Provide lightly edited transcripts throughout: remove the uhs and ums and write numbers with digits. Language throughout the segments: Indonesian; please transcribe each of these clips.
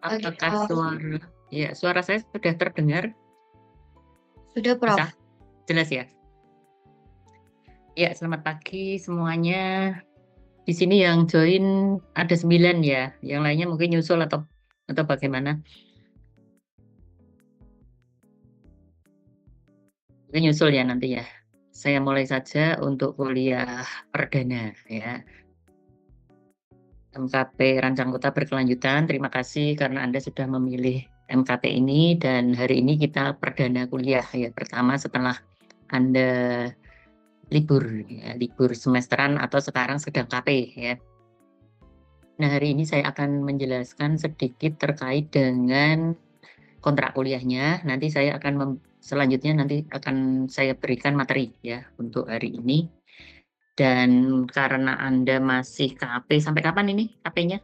Pagi, Apakah Prof. suara saya sudah terdengar? Sudah, Prof. Bisa? Jelas ya? Ya, selamat pagi semuanya. Di sini yang join ada 9 ya, yang lainnya mungkin nyusul atau bagaimana? Mungkin nyusul ya nanti ya. Saya mulai saja untuk kuliah perdana ya, MKP Rancang Kota Berkelanjutan. Terima kasih karena Anda sudah memilih MKP ini dan hari ini kita perdana kuliah ya, pertama setelah Anda libur ya, libur semesteran atau sekarang sedang KP ya. Nah, hari ini saya akan menjelaskan sedikit terkait dengan kontrak kuliahnya. Nanti saya akan selanjutnya nanti akan saya berikan materi ya untuk hari ini. Dan karena Anda masih KP, sampai kapan ini KP-nya?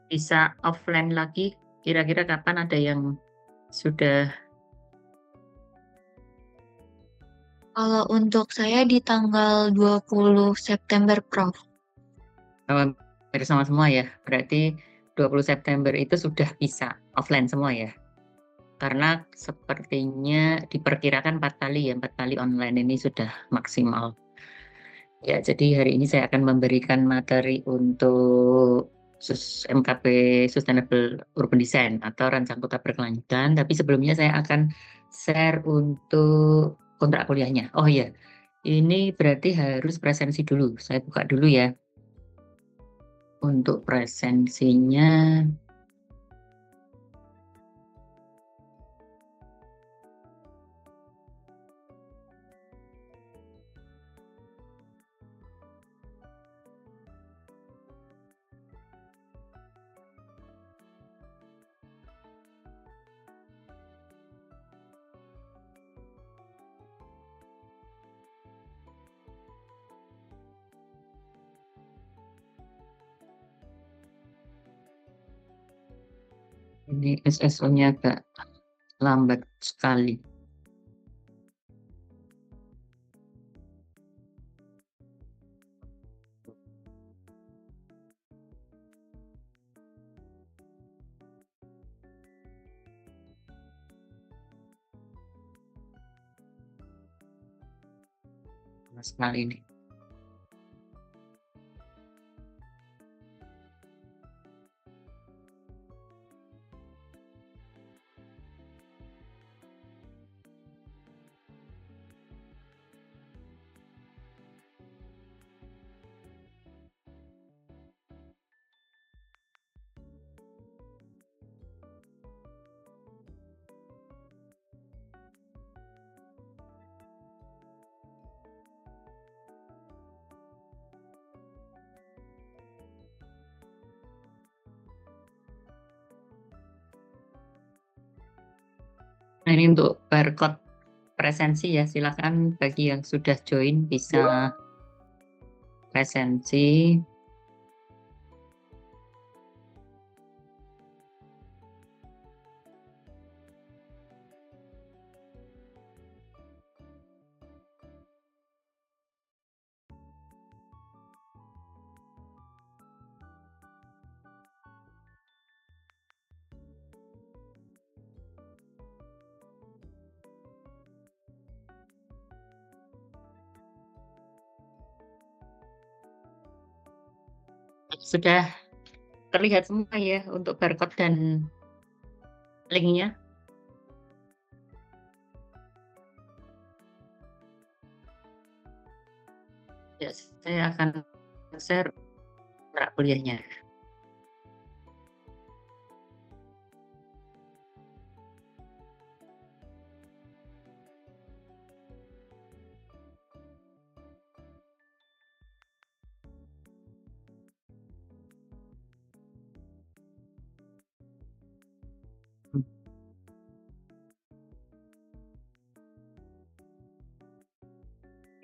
Bisa offline lagi? Kira-kira kapan ada yang sudah Kalau untuk saya di tanggal 20 September, Prof. bersama semua ya? Berarti 20 September itu sudah bisa offline semua ya? Karena sepertinya diperkirakan 4 kali ya, 4 kali online ini sudah maksimal. Ya, jadi hari ini saya akan memberikan materi untuk MKP Sustainable Urban Design atau Rancang Kota Berkelanjutan, tapi sebelumnya saya akan share untuk kontrak kuliahnya. Oh iya, ini berarti harus presensi dulu. Saya buka dulu ya. Untuk presensinya, ini SSO-nya agak lambat sekali. Sekali ini. Nah, ini untuk barcode presensi ya, silakan bagi yang sudah join bisa presensi. Sudah terlihat semua ya untuk barcode dan linknya. Ya, saya akan share kontrak kuliahnya.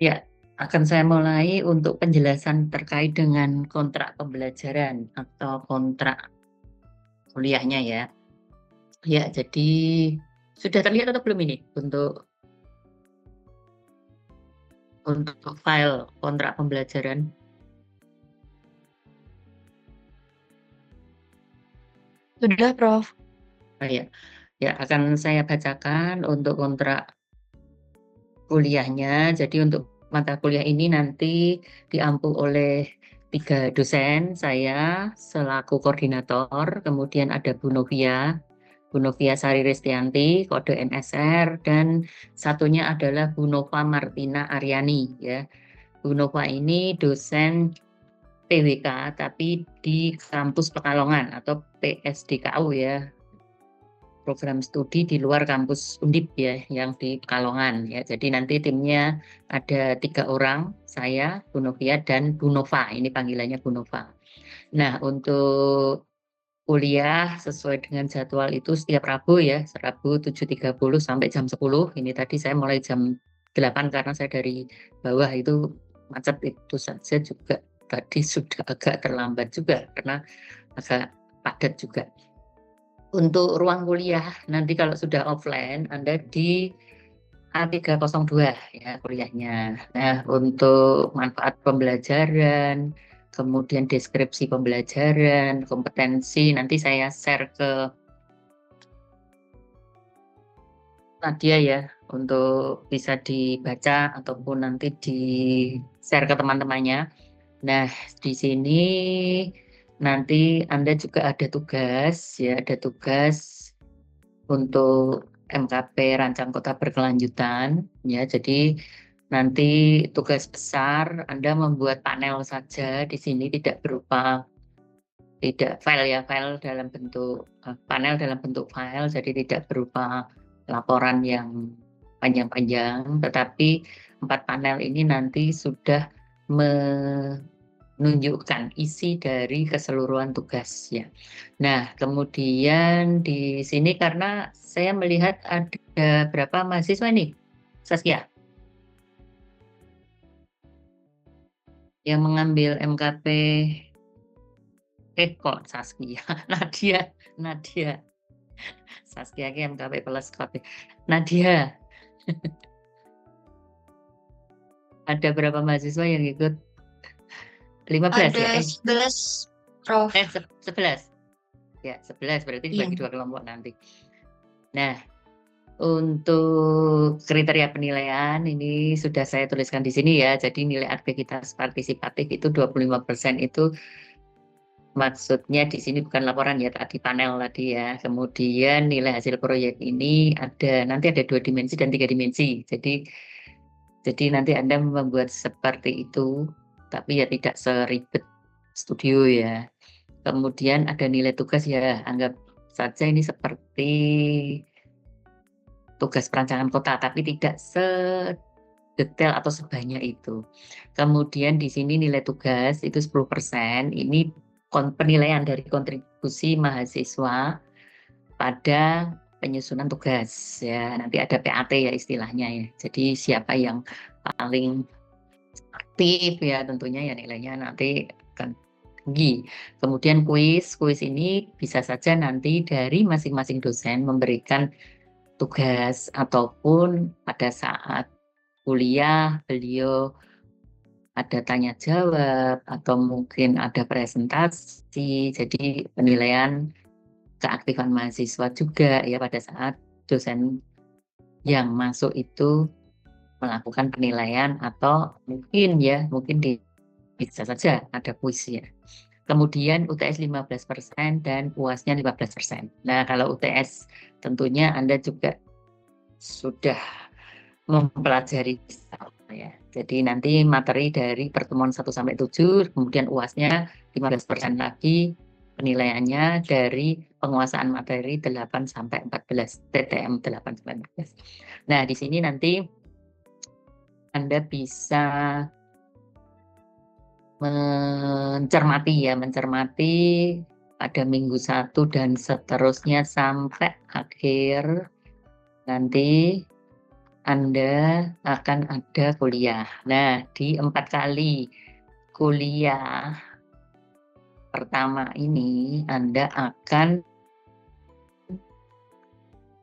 Ya, akan saya mulai untuk penjelasan terkait dengan kontrak pembelajaran atau kontrak kuliahnya ya. Ya, jadi sudah terlihat atau belum ini untuk file kontrak pembelajaran? Sudah, Prof. Oh, ya. Ya, akan saya bacakan untuk kontrak kuliahnya. Jadi untuk mata kuliah ini nanti diampu oleh 3 dosen, saya selaku koordinator, kemudian ada Bu Novia Sari Restianti, kode NSR, dan satunya adalah Bu Nova Martina Aryani. Ya. Bu Nova ini dosen PWK, tapi di kampus Pekalongan atau PSDKU ya, program studi di luar kampus Undip ya, yang di Pekalongan ya. Jadi nanti timnya ada 3 orang, saya, Bu Novia, dan Bu Nova. Ini panggilannya Bu Nova. Nah, untuk kuliah sesuai dengan jadwal itu setiap Rabu ya, Rabu 7.30 sampai jam 10. Ini tadi saya mulai jam 8 karena saya dari bawah itu macet itu saja juga tadi sudah agak terlambat juga karena agak padat juga. Untuk ruang kuliah, nanti kalau sudah offline, Anda di A302 ya kuliahnya. Nah, untuk manfaat pembelajaran, kemudian deskripsi pembelajaran, kompetensi, nanti saya share ke Nadia ya, untuk bisa dibaca ataupun nanti di share ke teman-temannya. Nah, di sini nanti Anda juga ada tugas ya, ada tugas untuk MKP Rancang Kota Berkelanjutan ya. Jadi nanti tugas besar Anda membuat panel saja di sini, tidak file ya, file dalam bentuk panel dalam bentuk file, jadi tidak berupa laporan yang panjang-panjang, tetapi 4 panel ini nanti sudah menunjukkan isi dari keseluruhan tugas ya. Nah, kemudian di sini karena saya melihat ada berapa mahasiswa nih, Saskia, yang mengambil MKP, kok Saskia, Nadia, Saskia ke MKP plus KP. Nadia, ada berapa mahasiswa yang ikut? 15 ya? Ada 11, Prof. 11. Ya, 11 berarti Iya. dibagi 2 kelompok nanti. Nah, untuk kriteria penilaian ini sudah saya tuliskan di sini ya. Jadi nilai aktivitas partisipatif itu 25% itu maksudnya di sini bukan laporan ya, tadi panel tadi ya. Kemudian nilai hasil proyek ini nanti ada 2 dimensi dan 3 dimensi. Jadi nanti Anda membuat seperti itu, tapi ya tidak seribet studio ya. Kemudian ada nilai tugas ya, anggap saja ini seperti tugas perancangan kota, tapi tidak sedetail atau sebanyak itu. Kemudian di sini nilai tugas itu 10%, ini penilaian dari kontribusi mahasiswa pada penyusunan tugas ya. Nanti ada PAT ya istilahnya ya. Jadi siapa yang paling aktif ya tentunya ya nilainya nanti akan tinggi. Kemudian kuis ini bisa saja nanti dari masing-masing dosen memberikan tugas ataupun pada saat kuliah beliau ada tanya jawab atau mungkin ada presentasi. Jadi penilaian keaktifan mahasiswa juga ya pada saat dosen yang masuk itu melakukan penilaian atau mungkin bisa saja ada kuis ya. Kemudian UTS 15% dan UASnya 15%. Nah, kalau UTS tentunya Anda juga sudah mempelajari ya. Jadi nanti materi dari pertemuan 1 sampai 7, kemudian UASnya 15% lagi, penilaiannya dari penguasaan materi 8 sampai 14, TTM 8 sampai 14. Nah, di sini nanti Anda bisa mencermati pada minggu 1 dan seterusnya sampai akhir nanti Anda akan ada kuliah. Nah, di 4 kali kuliah pertama ini Anda akan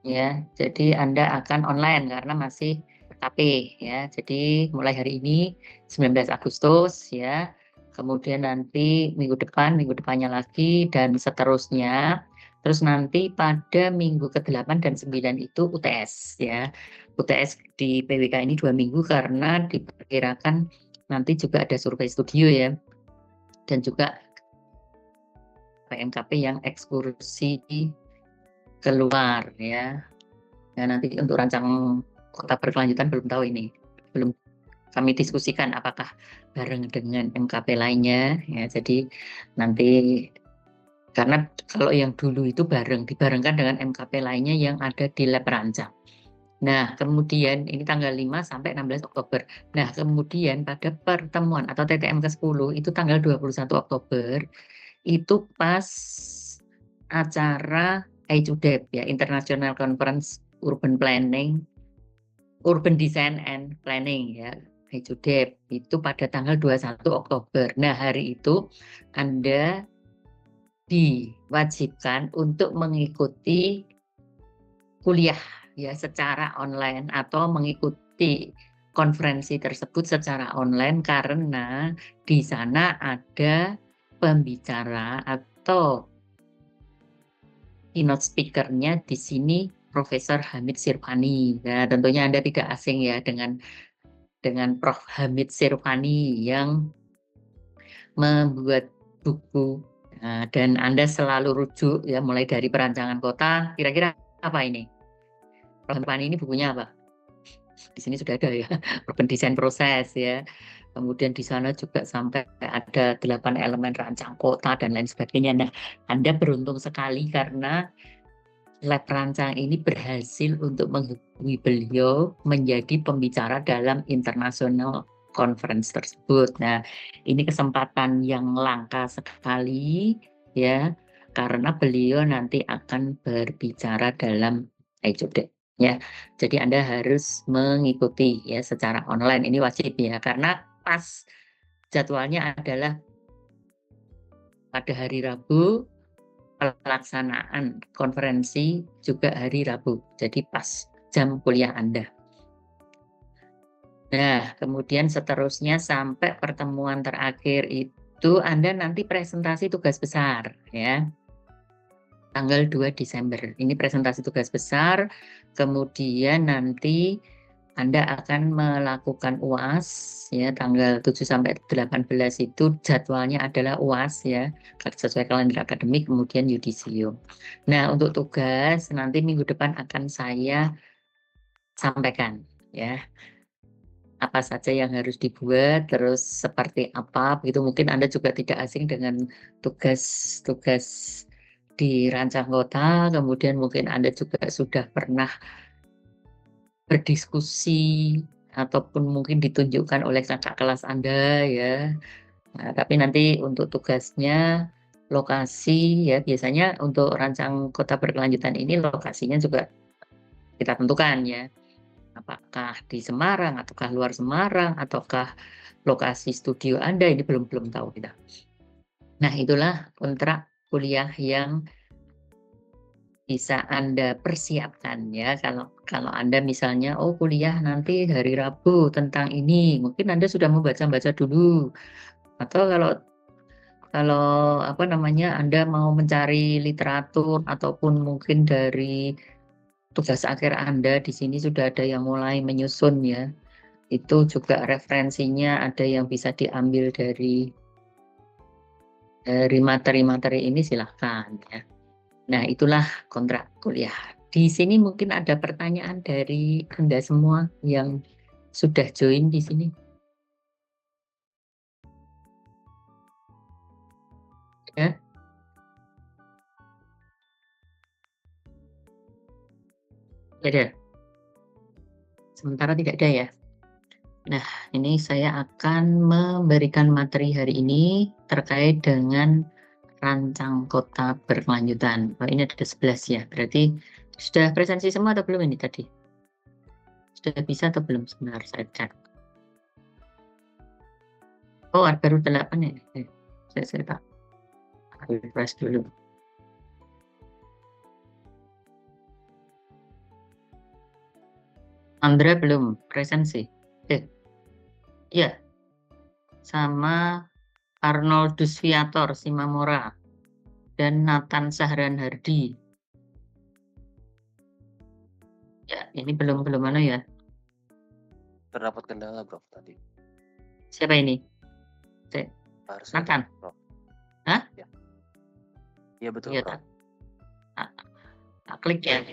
ya, jadi Anda akan online karena masih PKP ya. Jadi mulai hari ini 19 Agustus ya. Kemudian nanti minggu depannya lagi dan seterusnya Terus nanti pada minggu ke-8 dan 9 itu UTS ya. UTS di PWK ini 2 minggu karena diperkirakan nanti juga ada survei studio ya. Dan juga PMKP yang ekskursi keluar ya. Ya nanti untuk rancang kota berkelanjutan belum tahu ini. Belum kami diskusikan apakah bareng dengan MKP lainnya ya. Jadi nanti karena kalau yang dulu itu dibarengkan dengan MKP lainnya yang ada di lab rancang. Nah, kemudian ini tanggal 5 sampai 16 Oktober. Nah, kemudian pada pertemuan atau TTM ke-10 itu tanggal 21 Oktober itu pas acara ICUDEP ya, International Conference Urban Planning, Urban Design and Planning ya. ICUDEP itu pada tanggal 21 Oktober. Nah, hari itu Anda diwajibkan untuk mengikuti kuliah ya secara online atau mengikuti konferensi tersebut secara online karena di sana ada pembicara atau keynote speaker-nya di sini Profesor Hamid Sirvani. Nah, tentunya Anda tidak asing ya dengan Prof Hamid Sirvani yang membuat buku. Nah, dan Anda selalu rujuk ya mulai dari perancangan kota. Kira-kira apa ini? Prof Sirvani ini bukunya apa? Di sini sudah ada ya, urban design proses ya. Kemudian di sana juga sampai ada 8 elemen rancang kota dan lain sebagainya. Nah, Anda beruntung sekali karena lab rancang ini berhasil untuk menghubungi beliau menjadi pembicara dalam international conference tersebut. Nah, ini kesempatan yang langka sekali ya, karena beliau nanti akan berbicara dalam ICUDEP ya. Jadi Anda harus mengikuti ya secara online, ini wajib ya, karena pas jadwalnya adalah pada hari Rabu, pelaksanaan konferensi juga hari Rabu, jadi pas jam kuliah Anda. Nah, kemudian seterusnya sampai pertemuan terakhir itu Anda nanti presentasi tugas besar ya. Tanggal 2 Desember. Ini presentasi tugas besar, kemudian nanti Anda akan melakukan UAS ya tanggal 7 sampai 18 itu jadwalnya adalah UAS ya sesuai kalender akademik, kemudian yudisium. Nah, untuk tugas nanti minggu depan akan saya sampaikan ya apa saja yang harus dibuat, terus seperti apa begitu. Mungkin Anda juga tidak asing dengan tugas-tugas di rancang kota, kemudian mungkin Anda juga sudah pernah berdiskusi ataupun mungkin ditunjukkan oleh kakak kelas Anda ya. Nah, tapi nanti untuk tugasnya lokasi ya biasanya untuk rancang kota berkelanjutan ini lokasinya juga kita tentukan ya. Apakah di Semarang ataukah luar Semarang ataukah lokasi studio Anda ini belum tahu kita. Nah, itulah kontrak kuliah yang bisa Anda persiapkan ya, kalau Anda misalnya, oh kuliah nanti hari Rabu tentang ini, mungkin Anda sudah membaca-baca dulu, atau kalau apa namanya, Anda mau mencari literatur ataupun mungkin dari tugas akhir Anda di sini sudah ada yang mulai menyusun ya, itu juga referensinya ada yang bisa diambil dari materi-materi ini silahkan ya. Nah, itulah kontrak kuliah. Di sini mungkin ada pertanyaan dari Anda semua yang sudah join di sini. Ya, ada. Sementara tidak ada ya. Nah, ini saya akan memberikan materi hari ini terkait dengan rancang kota berkelanjutan. Oh, ini ada 11 ya. Berarti sudah presensi semua atau belum ini tadi? Sudah bisa atau belum? Sebentar saya cek. Oh, baru 8 ya. Saya tak refresh dulu. Andra belum presensi. Iya. Sama Arnoldus Viator Simamora. dan Nathan Sahran Hardi. Ya, ini belum mana ya? Terdapat kendala, Prof, tadi. Siapa ini? Harusnya Nathan? Prof. Hah? Ya. Iya betul, Iya, Prof. tak klik ya.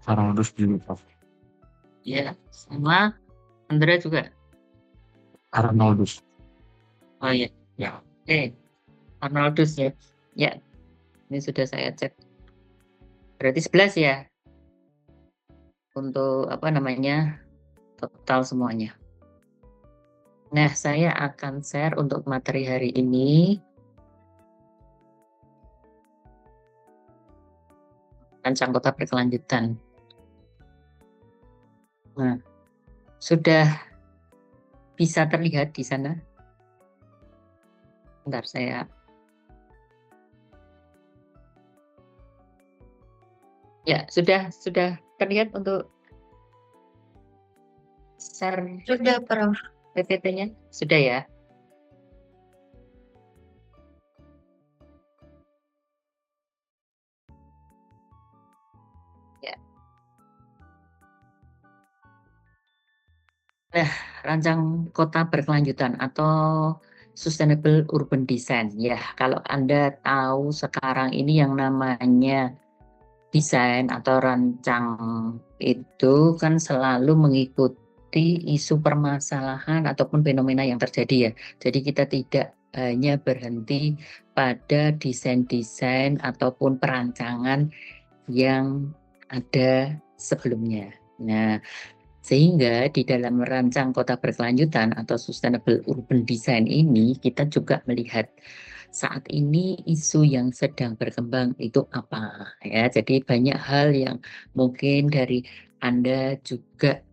Arnoldus juga, Prof. Iya, sama Andrea juga. Arnoldus. Oh iya, ya. Oke, Arnoldus ya. Ya, ini sudah saya cek. Berarti 11 ya. Untuk apa namanya, total semuanya. Nah, saya akan share untuk materi hari ini. Rancang kota berkelanjutan. Nah, sudah bisa terlihat di sana. Bentar, saya. Ya, sudah terlihat untuk share Sudah, Prof. PPT-nya? Sudah ya? Ya. Nah, rancang kota berkelanjutan atau sustainable urban design. Ya, kalau Anda tahu sekarang ini yang namanya desain atau rancang itu kan selalu mengikuti isu permasalahan ataupun fenomena yang terjadi ya. Jadi kita tidak hanya berhenti pada desain-desain ataupun perancangan yang ada sebelumnya. Nah, sehingga di dalam merancang kota berkelanjutan atau sustainable urban design ini kita juga melihat saat ini isu yang sedang berkembang itu apa ya. Jadi banyak hal yang mungkin dari Anda juga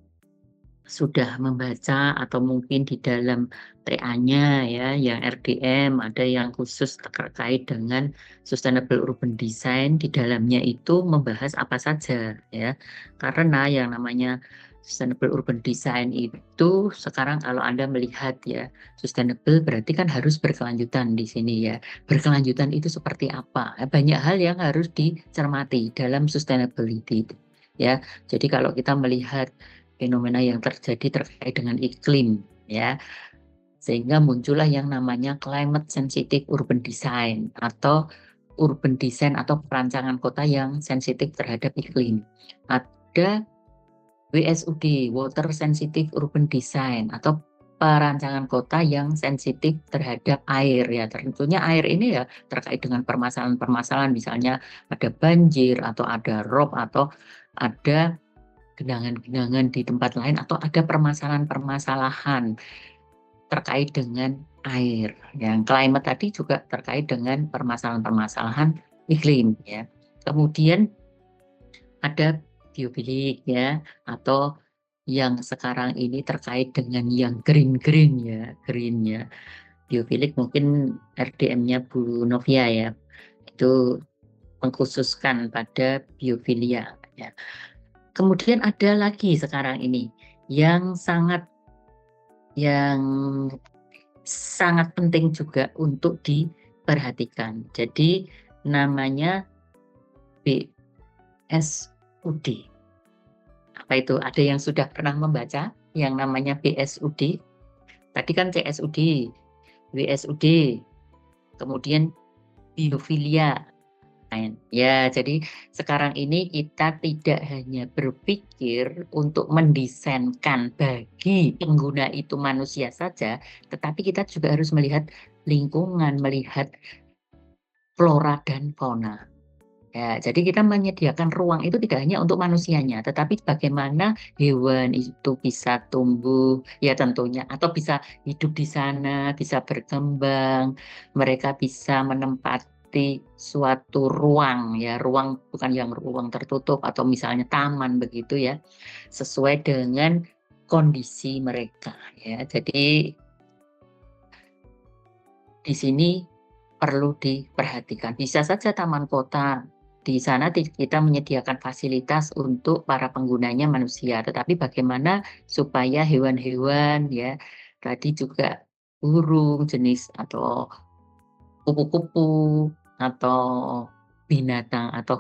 sudah membaca atau mungkin di dalam TA-nya ya yang RDM ada yang khusus terkait dengan sustainable urban design, di dalamnya itu membahas apa saja ya. Karena yang namanya sustainable urban design itu sekarang kalau Anda melihat ya, sustainable berarti kan harus berkelanjutan di sini ya. Berkelanjutan itu seperti apa? Banyak hal yang harus dicermati dalam sustainability ya. Jadi kalau kita melihat fenomena yang terjadi terkait dengan iklim ya, sehingga muncullah yang namanya climate sensitive urban design atau urban design atau perancangan kota yang sensitif terhadap iklim. Ada WSUD, water sensitive urban design atau perancangan kota yang sensitif terhadap air ya. Tentunya air ini ya terkait dengan permasalahan-permasalahan misalnya ada banjir atau ada rob atau ada genangan-genangan di tempat lain atau ada permasalahan-permasalahan terkait dengan air. Yang climate tadi juga terkait dengan permasalahan-permasalahan iklim ya. Kemudian ada biofilik ya atau yang sekarang ini terkait dengan yang green ya, green ya. Biofilik mungkin RDM-nya Bu Novia ya. Itu mengkhususkan pada biofilia ya. Kemudian ada lagi sekarang ini yang sangat penting juga untuk diperhatikan. Jadi namanya BSUD. Apa itu? Ada yang sudah pernah membaca yang namanya BSUD? Tadi kan CSUD, WSUD, kemudian biofilia. Ya, jadi sekarang ini kita tidak hanya berpikir untuk mendesainkan bagi pengguna itu manusia saja, tetapi kita juga harus melihat lingkungan, melihat flora dan fauna. Ya, jadi kita menyediakan ruang itu tidak hanya untuk manusianya, tetapi bagaimana hewan itu bisa tumbuh, ya tentunya, atau bisa hidup di sana, bisa berkembang, mereka bisa menempati suatu ruang, ya ruang bukan yang ruang tertutup atau misalnya taman begitu ya, sesuai dengan kondisi mereka. Ya, jadi di sini perlu diperhatikan. Bisa saja taman kota. Di sana kita menyediakan fasilitas untuk para penggunanya manusia, tetapi bagaimana supaya hewan-hewan ya, tadi juga burung jenis atau kupu-kupu atau binatang atau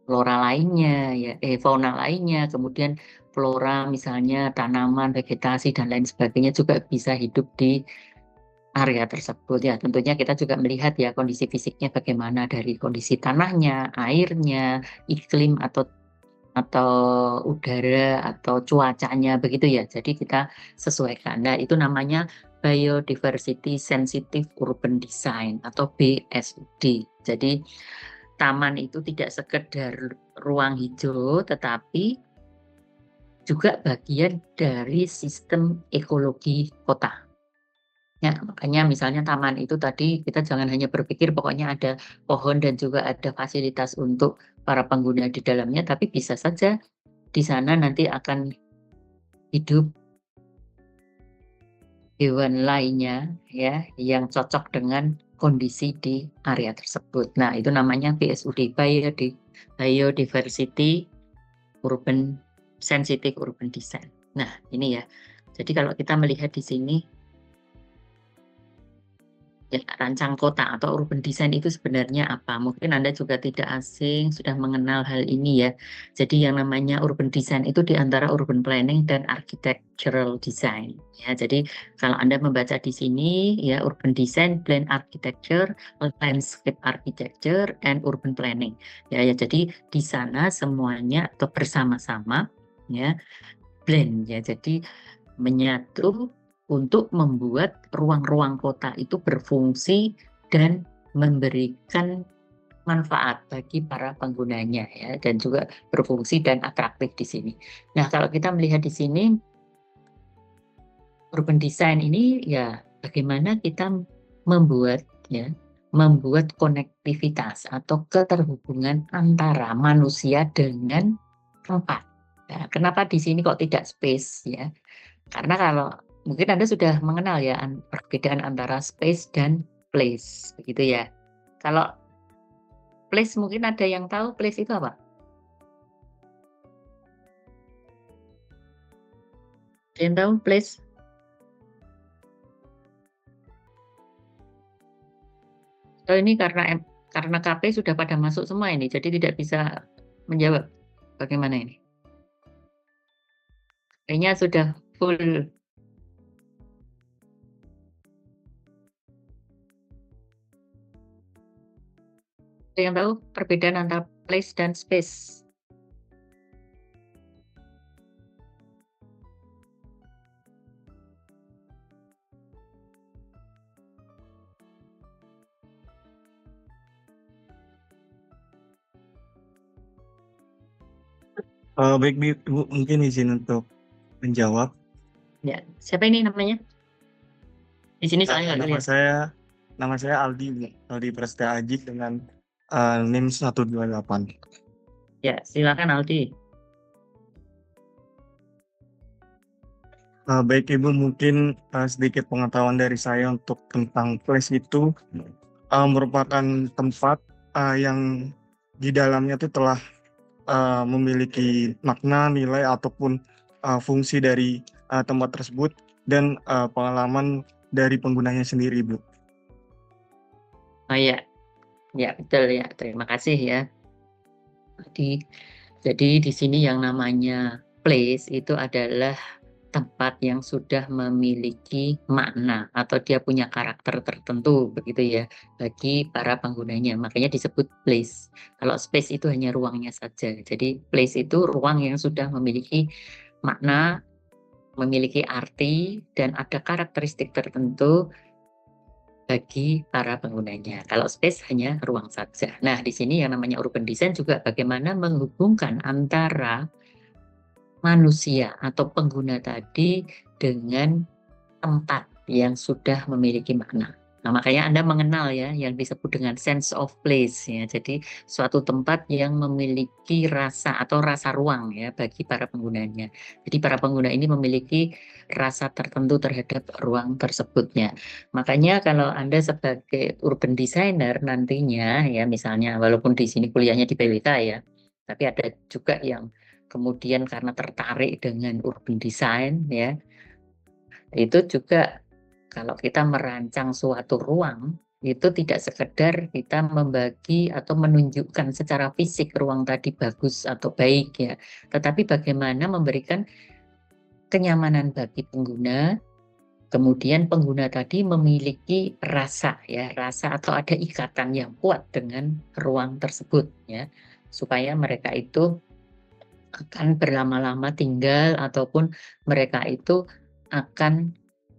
flora lainnya ya, fauna lainnya, kemudian flora misalnya tanaman, vegetasi dan lain sebagainya juga bisa hidup di area tersebut ya. Tentunya kita juga melihat ya kondisi fisiknya bagaimana dari kondisi tanahnya, airnya, iklim atau udara atau cuacanya begitu ya. Jadi kita sesuaikan. Nah, itu namanya Biodiversity Sensitive Urban Design atau BSUD. Jadi taman itu tidak sekedar ruang hijau tetapi juga bagian dari sistem ekologi kota. Ya, makanya misalnya taman itu tadi kita jangan hanya berpikir pokoknya ada pohon dan juga ada fasilitas untuk para pengguna di dalamnya, tapi bisa saja di sana nanti akan hidup hewan lainnya ya yang cocok dengan kondisi di area tersebut. Nah, itu namanya BSUD, Biodiversity Urban Sensitive Urban Design. Nah, ini ya. Jadi kalau kita melihat di sini ya, rancang kota atau urban design itu sebenarnya apa? Mungkin Anda juga tidak asing, sudah mengenal hal ini ya. Jadi yang namanya urban design itu di antara urban planning dan architectural design. Ya, jadi kalau Anda membaca di sini ya urban design, plan architecture, landscape architecture, and urban planning. Ya, jadi di sana semuanya atau bersama-sama ya blend ya. Jadi menyatu untuk membuat ruang-ruang kota itu berfungsi dan memberikan manfaat bagi para penggunanya ya dan juga berfungsi dan atraktif di sini. Nah, kalau kita melihat di sini urban design ini ya bagaimana kita membuat konektivitas atau keterhubungan antara manusia dengan tempat. Nah, kenapa di sini kok tidak space ya? Karena kalau mungkin Anda sudah mengenal ya perbedaan antara space dan place, begitu ya. Kalau place mungkin ada yang tahu place itu apa? Ada yang tahu place? Oh, ini karena KP sudah pada masuk semua ini, jadi tidak bisa menjawab. Bagaimana ini? Kayaknya sudah full. Ada yang tahu perbedaan antara place dan space? Baik Bu, mungkin izin untuk menjawab. Ya, siapa ini namanya? Di sini saya nggak lihat. Nama saya Aldi, Bu. Aldi Prasetya Aji dengan NIM 128. Ya, silakan Aldi. Baik Ibu, mungkin sedikit pengetahuan dari saya untuk tentang place itu merupakan tempat yang di dalamnya itu telah memiliki makna, nilai ataupun fungsi dari tempat tersebut dan pengalaman dari penggunanya sendiri, Bu. Oh ya, ya betul ya. Terima kasih ya. Jadi di sini yang namanya place itu adalah tempat yang sudah memiliki makna atau dia punya karakter tertentu begitu ya bagi para penggunanya. Makanya disebut place. Kalau space itu hanya ruangnya saja. Jadi place itu ruang yang sudah memiliki makna, memiliki arti dan ada karakteristik tertentu bagi para penggunanya. Kalau space hanya ruang saja. Nah, di sini yang namanya urban design juga bagaimana menghubungkan antara manusia atau pengguna tadi dengan tempat yang sudah memiliki makna. Nah, makanya Anda mengenal ya yang disebut dengan sense of place ya. Jadi suatu tempat yang memiliki rasa atau rasa ruang ya bagi para penggunanya. Jadi para pengguna ini memiliki rasa tertentu terhadap ruang tersebutnya. Makanya kalau Anda sebagai urban designer nantinya ya misalnya walaupun di sini kuliahnya di PWK ya, tapi ada juga yang kemudian karena tertarik dengan urban design ya, itu juga kalau kita merancang suatu ruang itu tidak sekedar kita membagi atau menunjukkan secara fisik ruang tadi bagus atau baik ya, tetapi bagaimana memberikan kenyamanan bagi pengguna, kemudian pengguna tadi memiliki rasa ya, rasa atau ada ikatan yang kuat dengan ruang tersebut ya, supaya mereka itu akan berlama-lama tinggal ataupun mereka itu akan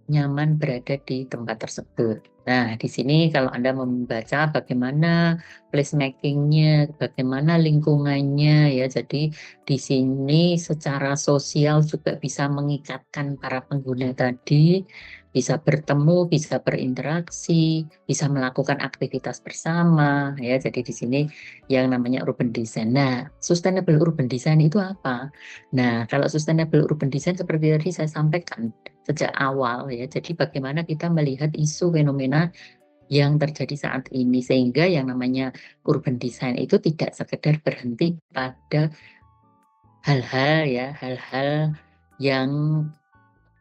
nyaman berada di tempat tersebut. Nah, di sini kalau Anda membaca bagaimana placemaking-nya, bagaimana lingkungannya ya. Jadi di sini secara sosial juga bisa mengikatkan para pengguna tadi, bisa bertemu, bisa berinteraksi, bisa melakukan aktivitas bersama ya. Jadi di sini yang namanya urban design. Nah, sustainable urban design itu apa? Nah, kalau sustainable urban design seperti tadi saya sampaikan sejak awal ya. Jadi bagaimana kita melihat isu fenomena yang terjadi saat ini sehingga yang namanya urban design itu tidak sekedar berhenti pada hal-hal ya, hal-hal yang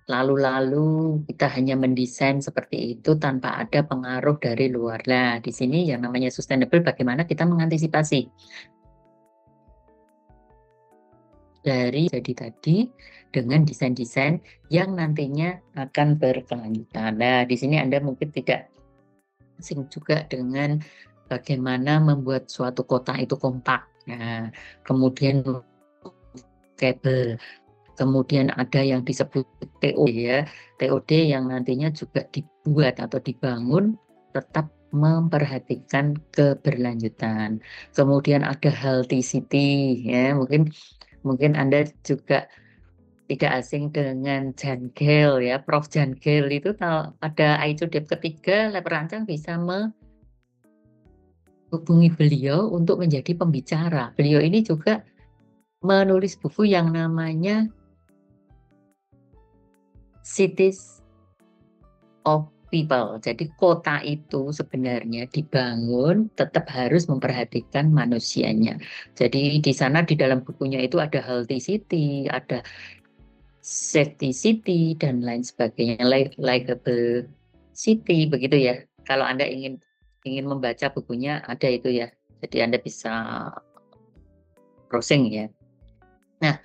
lalu-lalu kita hanya mendesain seperti itu tanpa ada pengaruh dari luar. Nah, di sini yang namanya sustainable bagaimana kita mengantisipasi dari jadi tadi dengan desain-desain yang nantinya akan berkelanjutan. Nah, di sini Anda mungkin tidak asing juga dengan bagaimana membuat suatu kota itu kompak. Nah, kemudian kabel, kemudian ada yang disebut TOD ya, TOD yang nantinya juga dibuat atau dibangun tetap memperhatikan keberlanjutan. Kemudian ada healthy city ya, mungkin Anda juga tidak asing dengan Jan Gehl ya, Prof. Jan Gehl itu pada ICUDEP ketiga lab rancang bisa menghubungi beliau untuk menjadi pembicara. Beliau ini juga menulis buku yang namanya Cities of People. Jadi kota itu sebenarnya dibangun tetap harus memperhatikan manusianya. Jadi di sana di dalam bukunya itu ada healthy city, ada safety city dan lain sebagainya, likeable city begitu ya. Kalau Anda ingin membaca bukunya ada itu ya. Jadi Anda bisa browsing ya. Nah,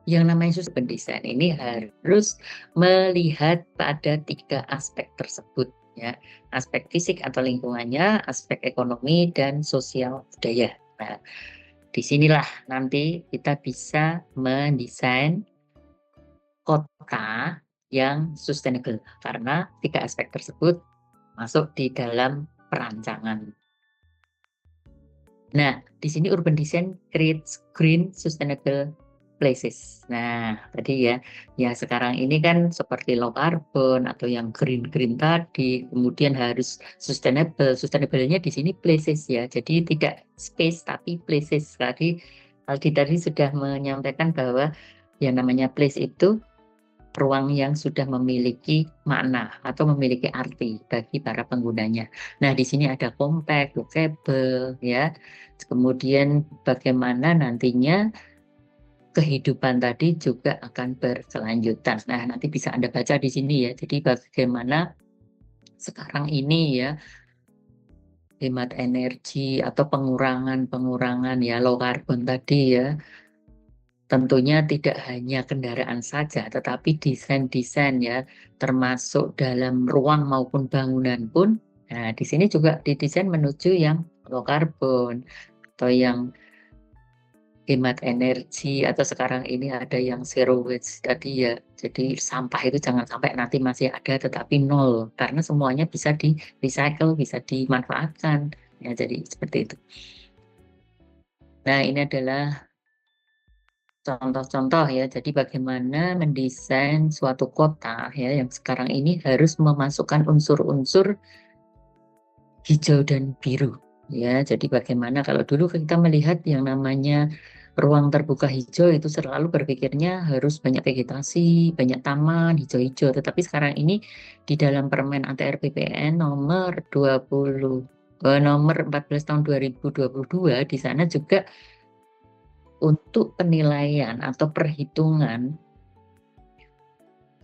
yang namanya urban design ini harus melihat pada 3 aspek tersebut ya. Aspek fisik atau lingkungannya, aspek ekonomi dan sosial budaya. Nah, disinilah nanti kita bisa mendesain kota yang sustainable karena 3 aspek tersebut masuk di dalam perancangan. Nah, di sini urban design creates green sustainable places. Nah, tadi ya sekarang ini kan seperti low carbon atau yang green tadi, kemudian harus sustainable. Sustainable-nya di sini places ya. Jadi tidak space tapi places. Tadi Aldi tadi sudah menyampaikan bahwa yang namanya place itu ruang yang sudah memiliki makna atau memiliki arti bagi para penggunanya. Nah, di sini ada compact, walkable, ya. Kemudian bagaimana nantinya kehidupan tadi juga akan berkelanjutan. Nah, nanti bisa Anda baca di sini ya. Jadi bagaimana sekarang ini ya hemat energi atau pengurangan ya low carbon tadi ya. Tentunya tidak hanya kendaraan saja, tetapi desain-desain ya, termasuk dalam ruang maupun bangunan pun. Nah, di sini juga didesain menuju yang low carbon atau yang hemat energi atau sekarang ini ada yang zero waste tadi ya. Jadi sampah itu jangan sampai nanti masih ada tetapi nol karena semuanya bisa di recycle, bisa dimanfaatkan. Ya, jadi seperti itu. Nah, ini adalah contoh-contoh ya, jadi bagaimana mendesain suatu kota ya yang sekarang ini harus memasukkan unsur-unsur hijau dan biru ya. Jadi bagaimana kalau dulu kita melihat yang namanya ruang terbuka hijau itu selalu berpikirnya harus banyak vegetasi, banyak taman hijau-hijau. Tetapi sekarang ini di dalam Permen ATR BPN nomor 14 tahun 2022 di sana juga untuk penilaian atau perhitungan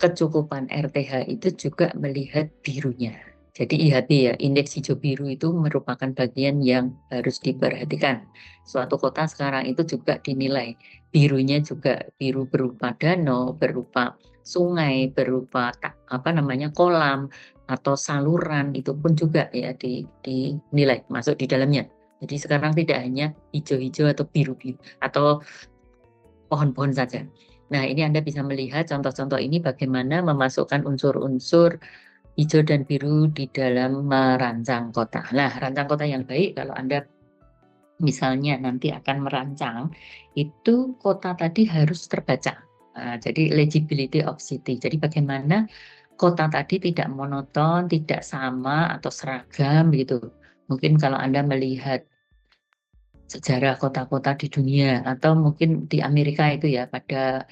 kecukupan RTH itu juga melihat birunya. Jadi IHB ya, indeks hijau biru itu merupakan bagian yang harus diperhatikan. Suatu kota sekarang itu juga dinilai birunya juga biru berupa danau, berupa sungai, berupa kolam atau saluran, itu pun juga ya dinilai masuk di dalamnya. Jadi sekarang tidak hanya hijau-hijau atau biru-biru atau pohon-pohon saja. Nah, ini Anda bisa melihat contoh-contoh ini bagaimana memasukkan unsur-unsur hijau dan biru di dalam merancang kota. Nah, rancang kota yang baik kalau Anda misalnya nanti akan merancang, itu kota tadi harus terbaca. Jadi legibility of city. Jadi bagaimana kota tadi tidak monoton, tidak sama atau seragam gitu. Mungkin kalau Anda melihat sejarah kota-kota di dunia atau mungkin di Amerika itu ya pada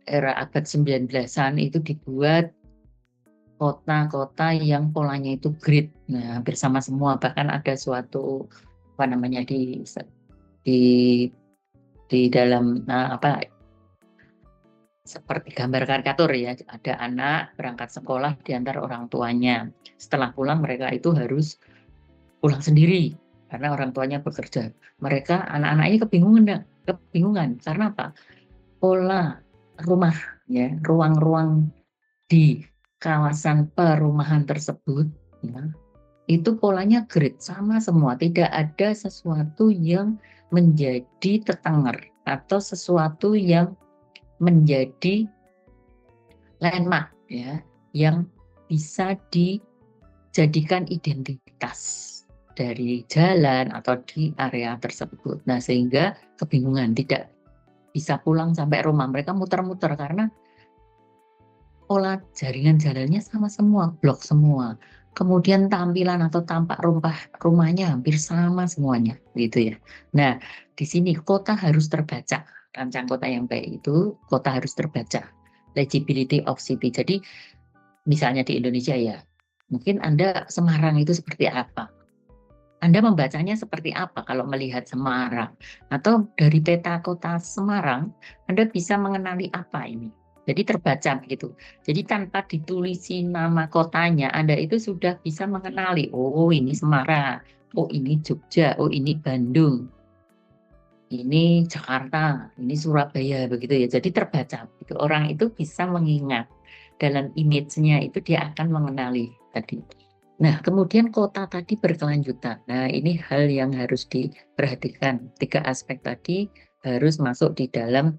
era abad 19-an itu dibuat kota-kota yang polanya itu grid. Nah, hampir sama semua, bahkan ada suatu di dalam seperti gambar karikatur ya, ada anak berangkat sekolah diantar orang tuanya. Setelah pulang mereka itu harus pulang sendiri karena orang tuanya bekerja. Mereka anak-anaknya kebingungan karena apa? Pola rumah ya, ruang-ruang di kawasan perumahan tersebut ya, itu polanya grid sama semua, tidak ada sesuatu yang menjadi tetenger atau sesuatu yang menjadi landmark ya, yang bisa dijadikan identitas dari jalan atau di area tersebut. Nah, sehingga kebingungan, tidak bisa pulang sampai rumah, mereka muter-muter karena pola jaringan jalannya sama semua, blok semua. Kemudian tampilan atau tampak rumahnya hampir sama semuanya, gitu ya. Nah, di sini kota harus terbaca. Rancang kota yang baik itu kota harus terbaca. Legibility of city. Jadi misalnya di Indonesia ya, mungkin Anda Semarang itu seperti apa? Anda membacanya seperti apa kalau melihat Semarang? Atau dari peta kota Semarang, Anda bisa mengenali apa ini? Jadi terbaca begitu. Jadi tanpa ditulisi nama kotanya, Anda itu sudah bisa mengenali, oh ini Semarang, oh ini Jogja, oh ini Bandung, ini Jakarta, ini Surabaya, begitu ya. Jadi terbaca. Gitu. Orang itu bisa mengingat dalam image-nya itu dia akan mengenali tadi. Nah, kemudian kota tadi berkelanjutan. Nah, ini hal yang harus diperhatikan. 3 aspek tadi harus masuk di dalam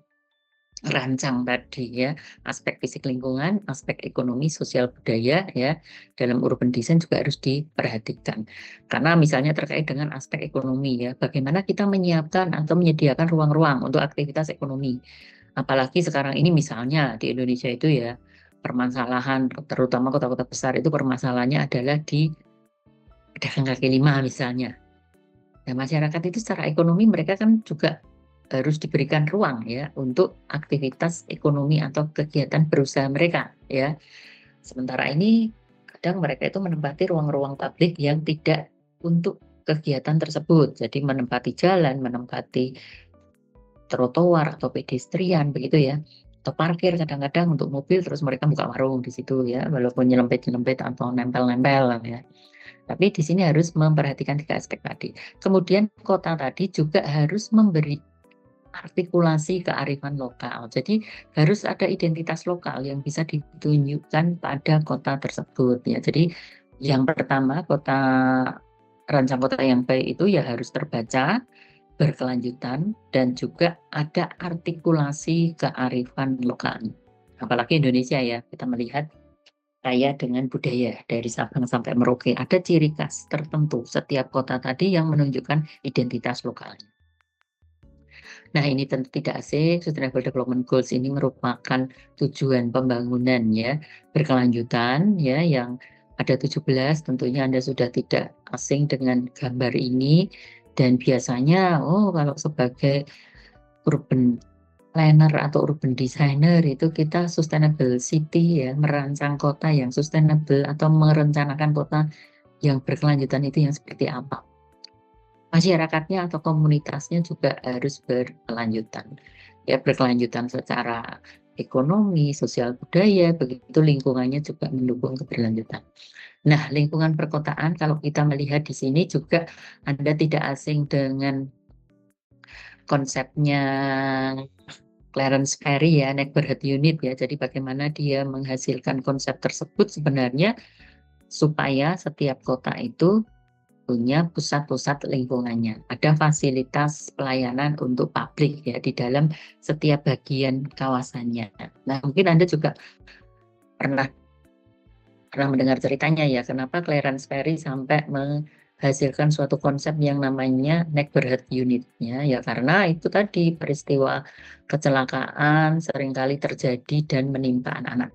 rancang tadi ya, aspek fisik lingkungan, aspek ekonomi, sosial budaya ya, dalam urban design juga harus diperhatikan. Karena misalnya terkait dengan aspek ekonomi ya, bagaimana kita menyiapkan atau menyediakan ruang-ruang untuk aktivitas ekonomi. Apalagi sekarang ini misalnya di Indonesia itu ya, permasalahan terutama kota-kota besar itu permasalahannya adalah di pedagang kaki lima misalnya. Nah, masyarakat itu secara ekonomi mereka kan juga harus diberikan ruang ya untuk aktivitas ekonomi atau kegiatan berusaha mereka ya. Sementara ini kadang mereka itu menempati ruang-ruang publik yang tidak untuk kegiatan tersebut. Jadi menempati jalan, menempati trotoar atau pedestrian begitu ya. Atau parkir kadang-kadang untuk mobil terus mereka buka warung di situ ya, walaupun nyelempet-nyelempet atau nempel-nempel ya. Tapi di sini harus memperhatikan 3 aspek tadi. Kemudian kota tadi juga harus memberi artikulasi kearifan lokal. Jadi harus ada identitas lokal yang bisa ditunjukkan pada kota tersebut ya. Jadi yang pertama rancang kota yang baik itu ya harus terbaca, berkelanjutan dan juga ada artikulasi kearifan lokal. Apalagi Indonesia ya, kita melihat kaya dengan budaya dari Sabang sampai Merauke. Ada ciri khas tertentu setiap kota tadi yang menunjukkan identitas lokalnya. Nah, ini tentu tidak asing, Sustainable Development Goals ini merupakan tujuan pembangunan ya, berkelanjutan ya, yang ada 17, tentunya Anda sudah tidak asing dengan gambar ini, dan biasanya, kalau sebagai urban planner atau urban designer itu kita sustainable city ya, merancang kota yang sustainable atau merencanakan kota yang berkelanjutan itu yang seperti apa. Masyarakatnya atau komunitasnya juga harus berkelanjutan. ya berkelanjutan secara ekonomi, sosial budaya, begitu lingkungannya juga mendukung keberlanjutan. Nah, lingkungan perkotaan kalau kita melihat di sini juga Anda tidak asing dengan konsepnya Clarence Perry ya, neighborhood unit ya. Jadi bagaimana dia menghasilkan konsep tersebut sebenarnya supaya setiap kota itu punya pusat-pusat lingkungannya. Ada fasilitas pelayanan untuk publik ya di dalam setiap bagian kawasannya. Nah, mungkin Anda juga pernah mendengar ceritanya ya, kenapa Clarence Perry sampai menghasilkan suatu konsep yang namanya neighborhood unit-nya ya, karena itu tadi peristiwa kecelakaan seringkali terjadi dan menimpa anak-anak.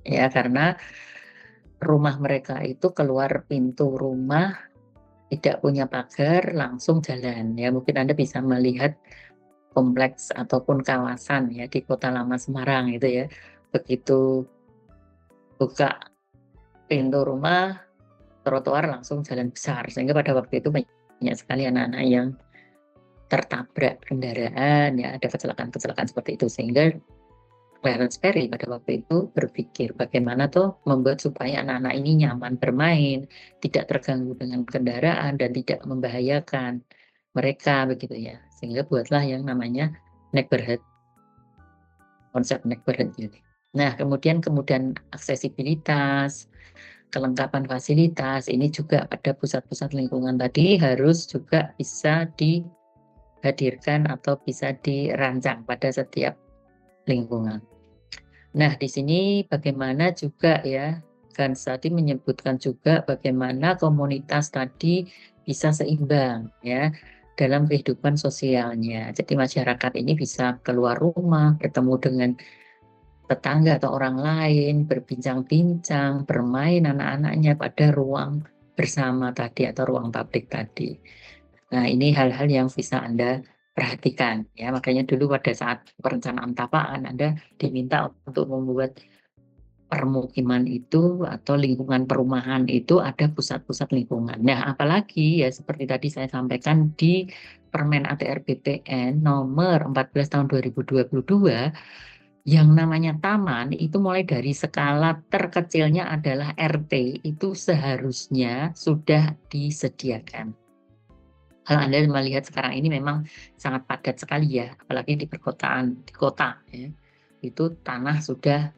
Ya, karena rumah mereka itu keluar pintu rumah tidak punya pagar, langsung jalan ya. Mungkin Anda bisa melihat kompleks ataupun kawasan ya di Kota Lama Semarang itu ya. Begitu buka pintu rumah, trotoar langsung jalan besar. Sehingga pada waktu itu banyak sekali anak-anak yang tertabrak kendaraan ya, ada kecelakaan-kecelakaan seperti itu. Sehingga Clarence Perry pada waktu itu berpikir bagaimana tuh membuat supaya anak-anak ini nyaman bermain, tidak terganggu dengan kendaraan dan tidak membahayakan mereka begitu ya. Sehingga buatlah yang namanya neighborhood, konsep neighborhood unit. Nah, kemudian aksesibilitas, kelengkapan fasilitas ini juga pada pusat-pusat lingkungan tadi harus juga bisa dihadirkan atau bisa dirancang pada setiap lingkungan. Nah, di sini bagaimana juga ya, kan tadi menyebutkan juga bagaimana komunitas tadi bisa seimbang ya dalam kehidupan sosialnya. Jadi masyarakat ini bisa keluar rumah, bertemu dengan tetangga atau orang lain, berbincang-bincang, bermain anak-anaknya pada ruang bersama tadi atau ruang publik tadi. Nah, ini hal-hal yang bisa Anda perhatikan ya. Makanya dulu pada saat perencanaan tapaan Anda diminta untuk membuat permukiman itu atau lingkungan perumahan itu ada pusat-pusat lingkungan. Nah, apalagi ya seperti tadi saya sampaikan di Permen ATR BPN nomor 14 tahun 2022 yang namanya taman itu mulai dari skala terkecilnya adalah RT itu seharusnya sudah disediakan. Kalau Anda melihat sekarang ini memang sangat padat sekali ya, apalagi di perkotaan, di kota ya. Itu tanah sudah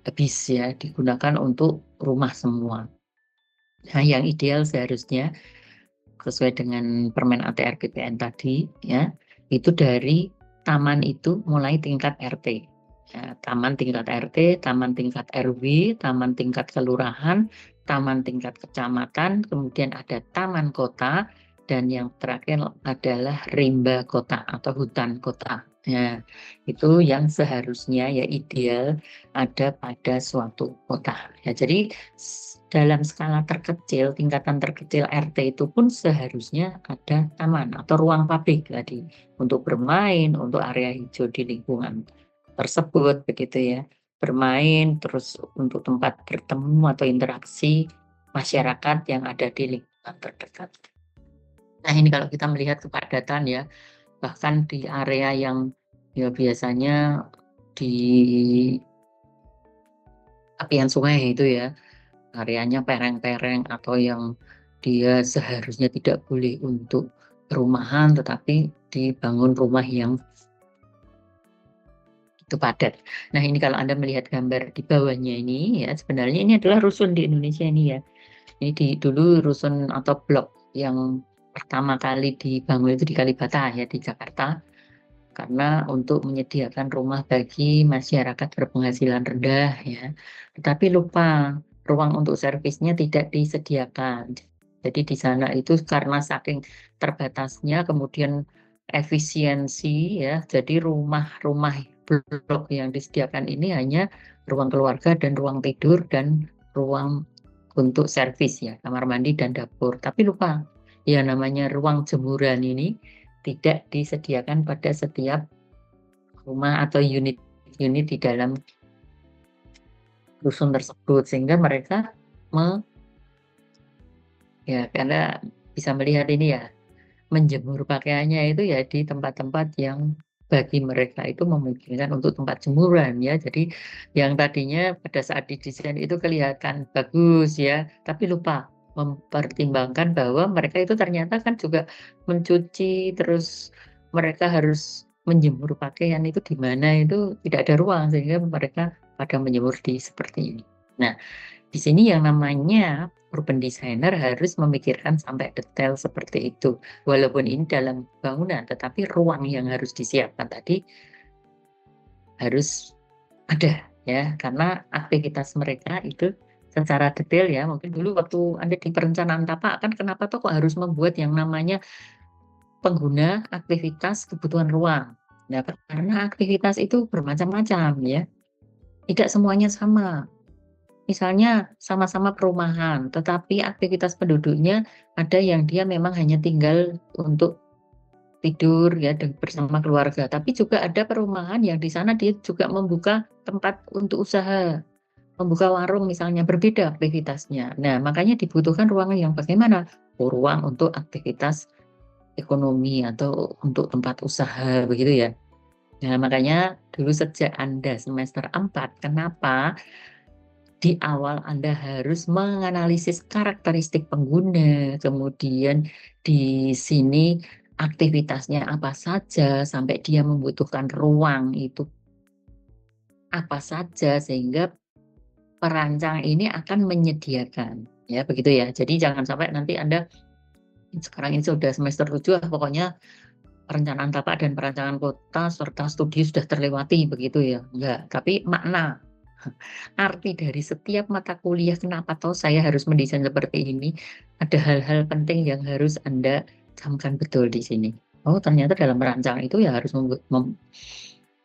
habis ya, digunakan untuk rumah semua. Nah, yang ideal seharusnya sesuai dengan Permen ATR BPN tadi ya, itu dari taman itu mulai tingkat RT. Ya, taman tingkat RT, taman tingkat RW, taman tingkat kelurahan, taman tingkat kecamatan, kemudian ada taman kota, dan yang terakhir adalah rimba kota atau hutan kota. Ya, itu yang seharusnya ya ideal ada pada suatu kota. Ya, jadi dalam skala terkecil, tingkatan terkecil RT itu pun seharusnya ada taman atau ruang publik tadi untuk bermain, untuk area hijau di lingkungan tersebut begitu ya. Bermain terus untuk tempat bertemu atau interaksi masyarakat yang ada di lingkungan terdekat. Nah, ini kalau kita melihat kepadatan ya, bahkan di area yang ya biasanya di tepian sungai itu ya, areanya pereng-pereng atau yang dia seharusnya tidak boleh untuk perumahan tetapi dibangun rumah yang itu padat. Nah, ini kalau Anda melihat gambar di bawahnya ini ya, sebenarnya ini adalah rusun di Indonesia ini ya. Ini dulu rusun atau blok yang pertama kali dibangun itu di Kalibata ya, di Jakarta. Karena untuk menyediakan rumah bagi masyarakat berpenghasilan rendah ya. Tetapi lupa ruang untuk servisnya tidak disediakan. Jadi di sana itu karena saking terbatasnya kemudian efisiensi ya. Jadi rumah-rumah blok yang disediakan ini hanya ruang keluarga dan ruang tidur dan ruang untuk servis ya, kamar mandi dan dapur. Tapi lupa, ya namanya ruang jemuran ini tidak disediakan pada setiap rumah atau unit-unit di dalam rusun tersebut. Sehingga mereka ya karena bisa melihat ini ya, menjemur pakaiannya itu ya di tempat-tempat yang bagi mereka itu memungkinkan untuk tempat jemuran ya. Jadi yang tadinya pada saat didesain itu kelihatan bagus ya, tapi lupa mempertimbangkan bahwa mereka itu ternyata kan juga mencuci, terus mereka harus menjemur pakaian itu di mana itu tidak ada ruang sehingga mereka pada menjemur di seperti ini. Nah, di sini yang namanya urban designer harus memikirkan sampai detail seperti itu. Walaupun ini dalam bangunan, tetapi ruang yang harus disiapkan tadi harus ada ya, karena aktivitas mereka itu secara detail ya. Mungkin dulu waktu Anda di perencanaan tapak kan kenapa tuh kok harus membuat yang namanya pengguna aktivitas kebutuhan ruang. Nah, karena aktivitas itu bermacam-macam ya. Tidak semuanya sama. Misalnya sama-sama perumahan, tetapi aktivitas penduduknya ada yang dia memang hanya tinggal untuk tidur ya bersama keluarga, tapi juga ada perumahan yang di sana dia juga membuka tempat untuk usaha, membuka warung misalnya, berbeda aktivitasnya. Nah, makanya dibutuhkan ruangan yang bagaimana? Ruang untuk aktivitas ekonomi atau untuk tempat usaha begitu ya. Nah, makanya dulu sejak Anda semester 4, kenapa di awal Anda harus menganalisis karakteristik pengguna, kemudian di sini aktivitasnya apa saja, sampai dia membutuhkan ruang itu apa saja, sehingga perancang ini akan menyediakan, ya begitu ya. Jadi jangan sampai nanti Anda sekarang ini sudah semester 7, pokoknya perencanaan tapak dan perancangan kota serta studi sudah terlewati begitu ya. Enggak, tapi makna arti dari setiap mata kuliah, kenapa toh saya harus mendesain seperti ini, ada hal-hal penting yang harus Anda camkan betul di sini. Oh, ternyata dalam merancang itu ya harus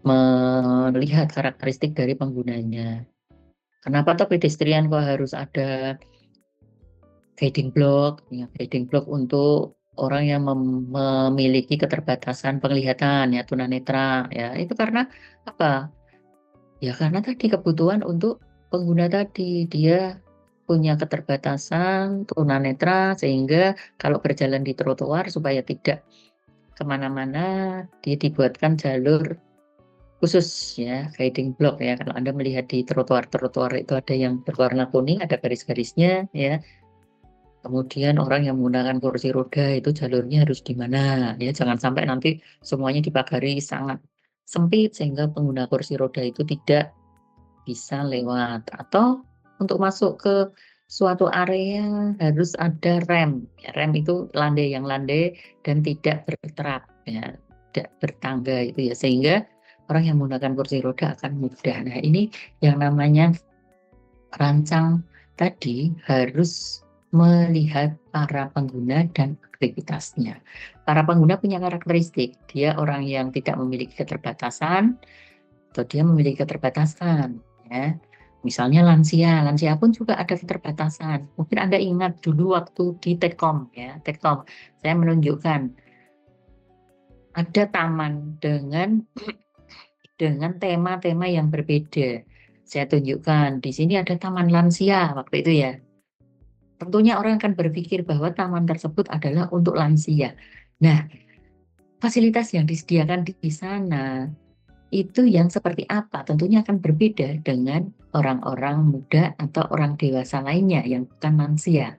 melihat karakteristik dari penggunanya. Kenapa toh pedestrian kok harus ada guiding block, ya, guiding block untuk orang yang memiliki keterbatasan penglihatan ya, tunanetra ya. Itu karena apa? Ya karena tadi kebutuhan untuk pengguna tadi, dia punya keterbatasan tunanetra sehingga kalau berjalan di trotoar supaya tidak kemana-mana dia dibuatkan jalur khusus ya, guiding block ya. Kalau Anda melihat di trotoar-trotoar itu ada yang berwarna kuning, ada garis-garisnya ya. Kemudian orang yang menggunakan kursi roda itu jalurnya harus di mana ya, jangan sampai nanti semuanya dipagari sangat sempit sehingga pengguna kursi roda itu tidak bisa lewat, atau untuk masuk ke suatu area harus ada rem. Ya, rem itu landai yang landai dan tidak bertrap ya, tidak bertangga itu ya, sehingga orang yang menggunakan kursi roda akan mudah. Nah, ini yang namanya rancang tadi harus melihat para pengguna dan aktivitasnya. Para pengguna punya karakteristik, dia orang yang tidak memiliki keterbatasan atau dia memiliki keterbatasan ya. Misalnya lansia pun juga ada keterbatasan. Mungkin Anda ingat dulu waktu di Tekkom ya, Tekkom saya menunjukkan ada taman dengan tema-tema yang berbeda. Saya tunjukkan di sini ada taman lansia waktu itu ya. Tentunya orang akan berpikir bahwa taman tersebut adalah untuk lansia. Nah, fasilitas yang disediakan di sana itu yang seperti apa? Tentunya akan berbeda dengan orang-orang muda atau orang dewasa lainnya yang bukan lansia.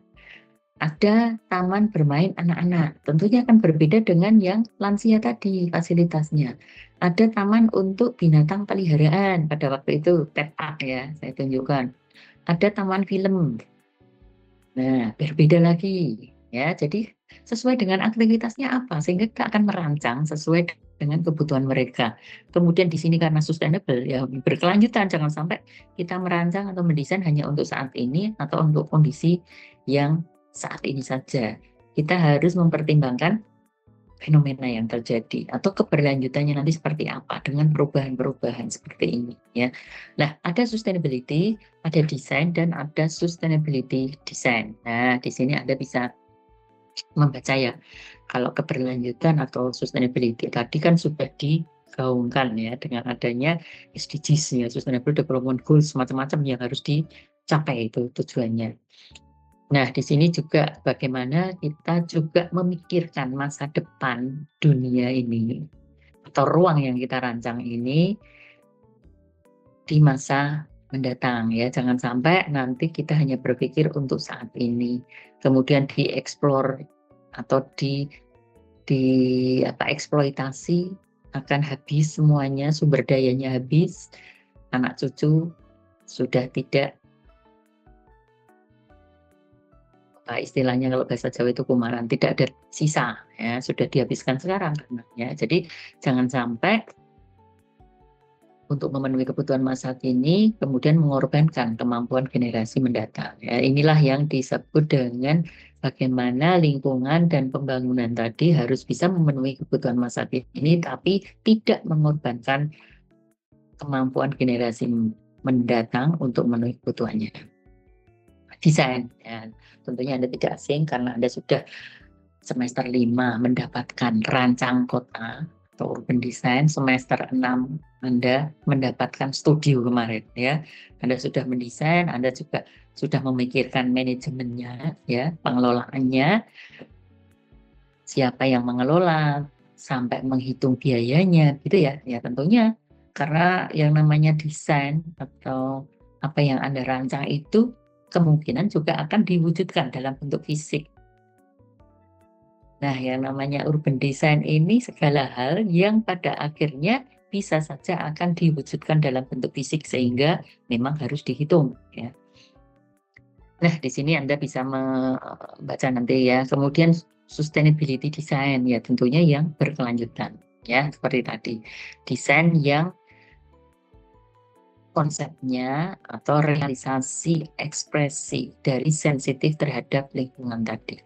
Ada taman bermain anak-anak, tentunya akan berbeda dengan yang lansia tadi fasilitasnya. Ada taman untuk binatang peliharaan pada waktu itu, pet park ya, saya tunjukkan. Ada taman film. Nah, berbeda lagi ya. Jadi sesuai dengan aktivitasnya apa, sehingga kita akan merancang sesuai dengan kebutuhan mereka. Kemudian di sini karena sustainable ya berkelanjutan, jangan sampai kita merancang atau mendesain hanya untuk saat ini atau untuk kondisi yang saat ini saja. Kita harus mempertimbangkan fenomena yang terjadi atau keberlanjutannya nanti seperti apa dengan perubahan-perubahan seperti ini ya. Nah, ada sustainability, ada desain dan ada sustainability design. Nah, di sini Anda bisa membaca ya. Kalau keberlanjutan atau sustainability tadi kan sudah digaungkan ya dengan adanya SDGs ya, Sustainable Development Goals, macam-macam yang harus dicapai itu tujuannya. Nah, di sini juga bagaimana kita juga memikirkan masa depan dunia ini. atau ruang yang kita rancang ini di masa mendatang ya. Jangan sampai nanti kita hanya berpikir untuk saat ini, kemudian dieksplor atau eksploitasi akan habis semuanya, sumber dayanya habis, anak cucu sudah tidak, istilahnya kalau bahasa Jawa itu kumaran, tidak ada sisa ya, sudah dihabiskan sekarang ya. Jadi jangan sampai untuk memenuhi kebutuhan masa kini kemudian mengorbankan kemampuan generasi mendatang ya. Inilah yang disebut dengan bagaimana lingkungan dan pembangunan tadi harus bisa memenuhi kebutuhan masa kini tapi tidak mengorbankan kemampuan generasi mendatang untuk memenuhi kebutuhannya. Desain ya, tentunya Anda tidak asing karena Anda sudah semester 5 mendapatkan rancang kota atau urban design, semester 6 Anda mendapatkan studio kemarin ya. Anda sudah mendesain, Anda juga sudah memikirkan manajemennya ya, pengelolaannya, siapa yang mengelola, sampai menghitung biayanya gitu ya. Ya tentunya karena yang namanya desain atau apa yang Anda rancang itu kemungkinan juga akan diwujudkan dalam bentuk fisik. Nah, yang namanya urban design ini segala hal yang pada akhirnya bisa saja akan diwujudkan dalam bentuk fisik sehingga memang harus dihitung ya. Nah, di sini Anda bisa membaca nanti ya. Kemudian sustainability design ya tentunya yang berkelanjutan ya seperti tadi. Desain yang konsepnya atau realisasi ekspresi dari sensitif terhadap lingkungan tadi.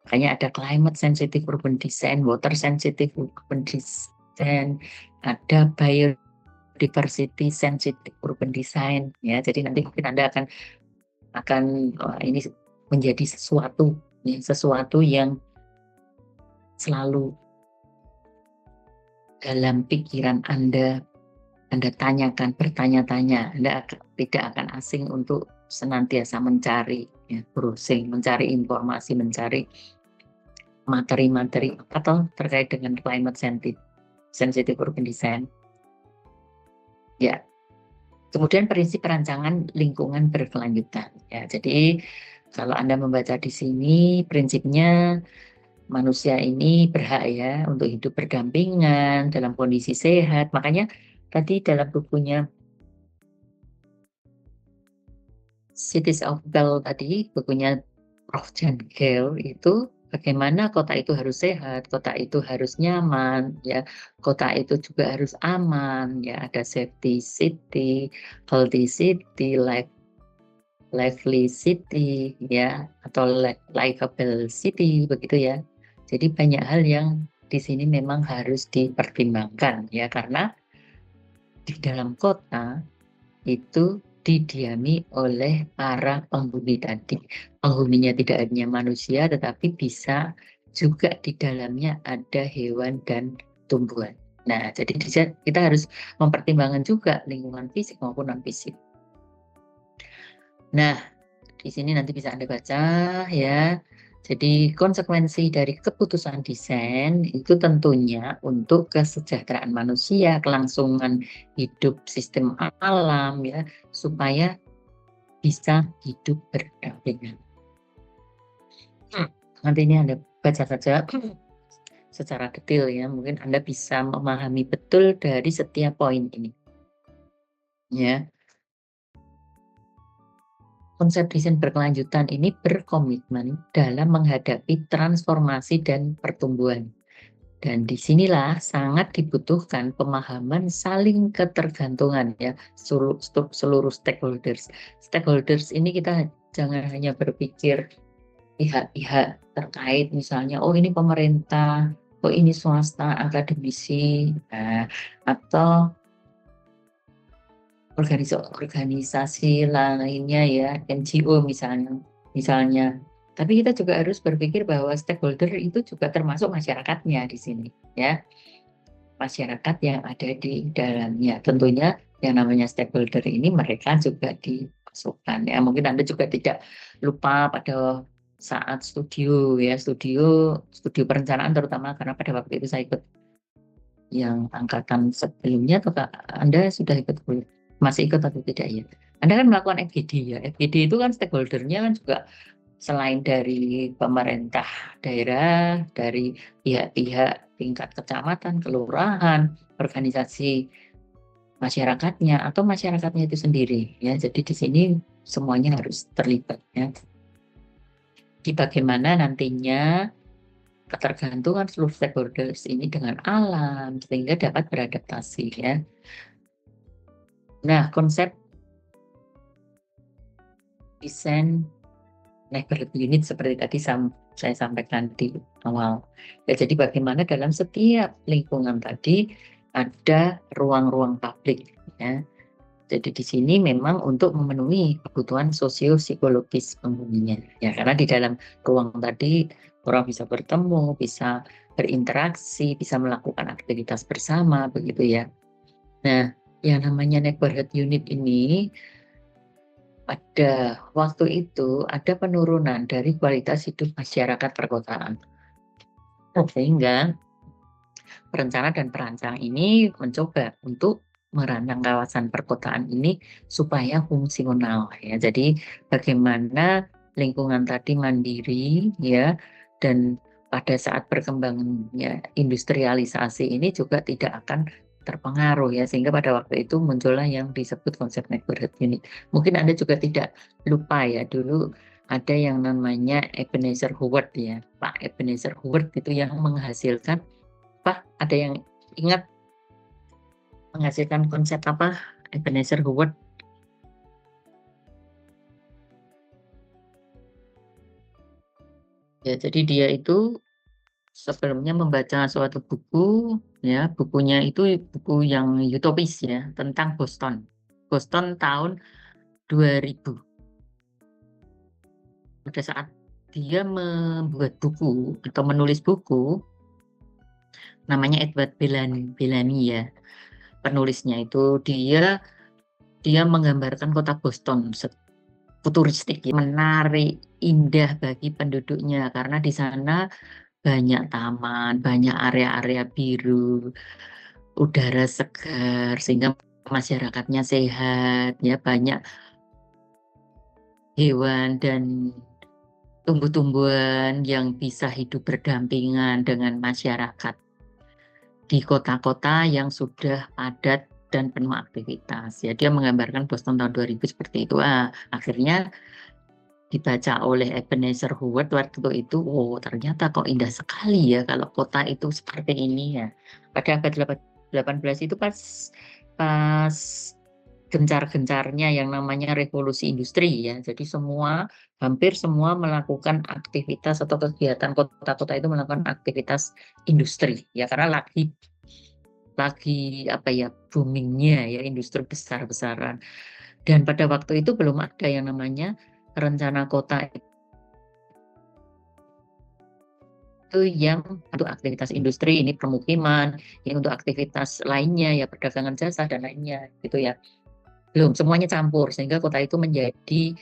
Makanya ada climate sensitive urban design, water sensitive urban design, ada biodiversity sensitive urban design ya. Jadi nanti mungkin Anda akan ini menjadi sesuatu ya, sesuatu yang selalu dalam pikiran Anda tanyakan, bertanya-tanya. Anda tidak akan asing untuk senantiasa mencari ya, browsing, mencari informasi, mencari materi-materi atau terkait dengan climate sensitive urban design. Ya. Kemudian prinsip perancangan lingkungan berkelanjutan. Ya, jadi kalau Anda membaca di sini prinsipnya manusia ini berhak ya untuk hidup berdampingan dalam kondisi sehat. Makanya tadi dalam bukunya Cities of Bell tadi, bukunya Prof. Jan Gehl itu bagaimana kota itu harus sehat, kota itu harus nyaman, ya, kota itu juga harus aman, ya, ada safety city, healthy city, lively city, ya, atau livable city, begitu ya. Jadi banyak hal yang di sini memang harus dipertimbangkan, ya, karena di dalam kota itu didiami oleh para penghuni tadi. Penghuninya tidak hanya manusia, tetapi bisa juga di dalamnya ada hewan dan tumbuhan. Nah, jadi kita harus mempertimbangkan juga lingkungan fisik maupun non-fisik. Nah, di sini nanti bisa Anda baca ya. Jadi konsekuensi dari keputusan desain itu tentunya untuk kesejahteraan manusia, kelangsungan hidup sistem alam ya, supaya bisa hidup berdampingan. Nanti ini Anda baca saja secara detail ya, mungkin Anda bisa memahami betul dari setiap poin ini. Ya. Konsep desain berkelanjutan ini berkomitmen dalam menghadapi transformasi dan pertumbuhan. Dan disinilah sangat dibutuhkan pemahaman saling ketergantungan ya seluruh stakeholders. Stakeholders ini kita jangan hanya berpikir pihak-pihak terkait, misalnya oh ini pemerintah, oh ini swasta, akademisi, atau organisasi lainnya ya, NGO misalnya. Tapi kita juga harus berpikir bahwa stakeholder itu juga termasuk masyarakatnya di sini ya. Masyarakat yang ada di dalamnya. Tentunya yang namanya stakeholder ini mereka juga dimasukkan ya. Mungkin Anda juga tidak lupa pada saat studi perencanaan terutama karena pada waktu itu saya ikut yang angkatan sebelumnya, atau Anda sudah ikut kuliah? Masih ikut atau tidak ya? Anda kan melakukan FGD ya. FGD itu kan stakeholder-nya kan juga selain dari pemerintah daerah, dari pihak-pihak tingkat kecamatan, kelurahan, organisasi masyarakatnya, atau masyarakatnya itu sendiri ya. Jadi di sini semuanya harus terlibat ya. Di bagaimana nantinya ketergantungan seluruh stakeholders ini dengan alam sehingga dapat beradaptasi ya. Nah, konsep desain neighborhood unit seperti tadi saya sampaikan di awal. Ya, jadi bagaimana dalam setiap lingkungan tadi ada ruang-ruang publik ya. Jadi di sini memang untuk memenuhi kebutuhan sosio-psikologis penghuninya. Ya, karena di dalam ruang tadi orang bisa bertemu, bisa berinteraksi, bisa melakukan aktivitas bersama, begitu ya. Nah, yang namanya neighborhood unit ini pada waktu itu ada penurunan dari kualitas hidup masyarakat perkotaan. Sehingga perencana dan perancang ini mencoba untuk merancang kawasan perkotaan ini supaya fungsional ya. Jadi bagaimana lingkungan tadi mandiri ya, dan pada saat perkembangannya industrialisasi ini juga tidak akan terpengaruh ya, sehingga pada waktu itu muncullah yang disebut konsep neighborhood unit. Mungkin Anda juga tidak lupa ya, dulu ada yang namanya Ebenezer Howard ya, Pak Ebenezer Howard itu yang menghasilkan ada yang ingat menghasilkan konsep apa Ebenezer Howard? Ya, jadi dia itu sebelumnya membaca suatu buku ya, bukunya itu buku yang utopis ya, tentang Boston. Boston tahun 2000. Pada saat dia membuat buku atau menulis buku, namanya Edward Bellamy ya, penulisnya itu dia menggambarkan kota Boston futuristik, menarik, indah bagi penduduknya karena di sana banyak taman, banyak area-area biru, udara segar sehingga masyarakatnya sehat ya, banyak hewan dan tumbuh-tumbuhan yang bisa hidup berdampingan dengan masyarakat di kota-kota yang sudah padat dan penuh aktivitas. Ya, dia menggambarkan Boston tahun 2000 seperti itu. Akhirnya dibaca oleh Ebenezer Howard waktu itu, oh ternyata kok indah sekali ya kalau kota itu seperti ini ya. Pada abad 18 itu pas gencar-gencarnya yang namanya revolusi industri ya. Jadi hampir semua melakukan aktivitas atau kegiatan, kota-kota itu melakukan aktivitas industri ya, karena lagi apa ya, boomingnya ya industri besar-besaran. Dan pada waktu itu belum ada yang namanya rencana kota itu yang untuk aktivitas industri, ini permukiman, ini untuk aktivitas lainnya ya, perdagangan jasa dan lainnya gitu ya. Belum, semuanya campur sehingga kota itu menjadi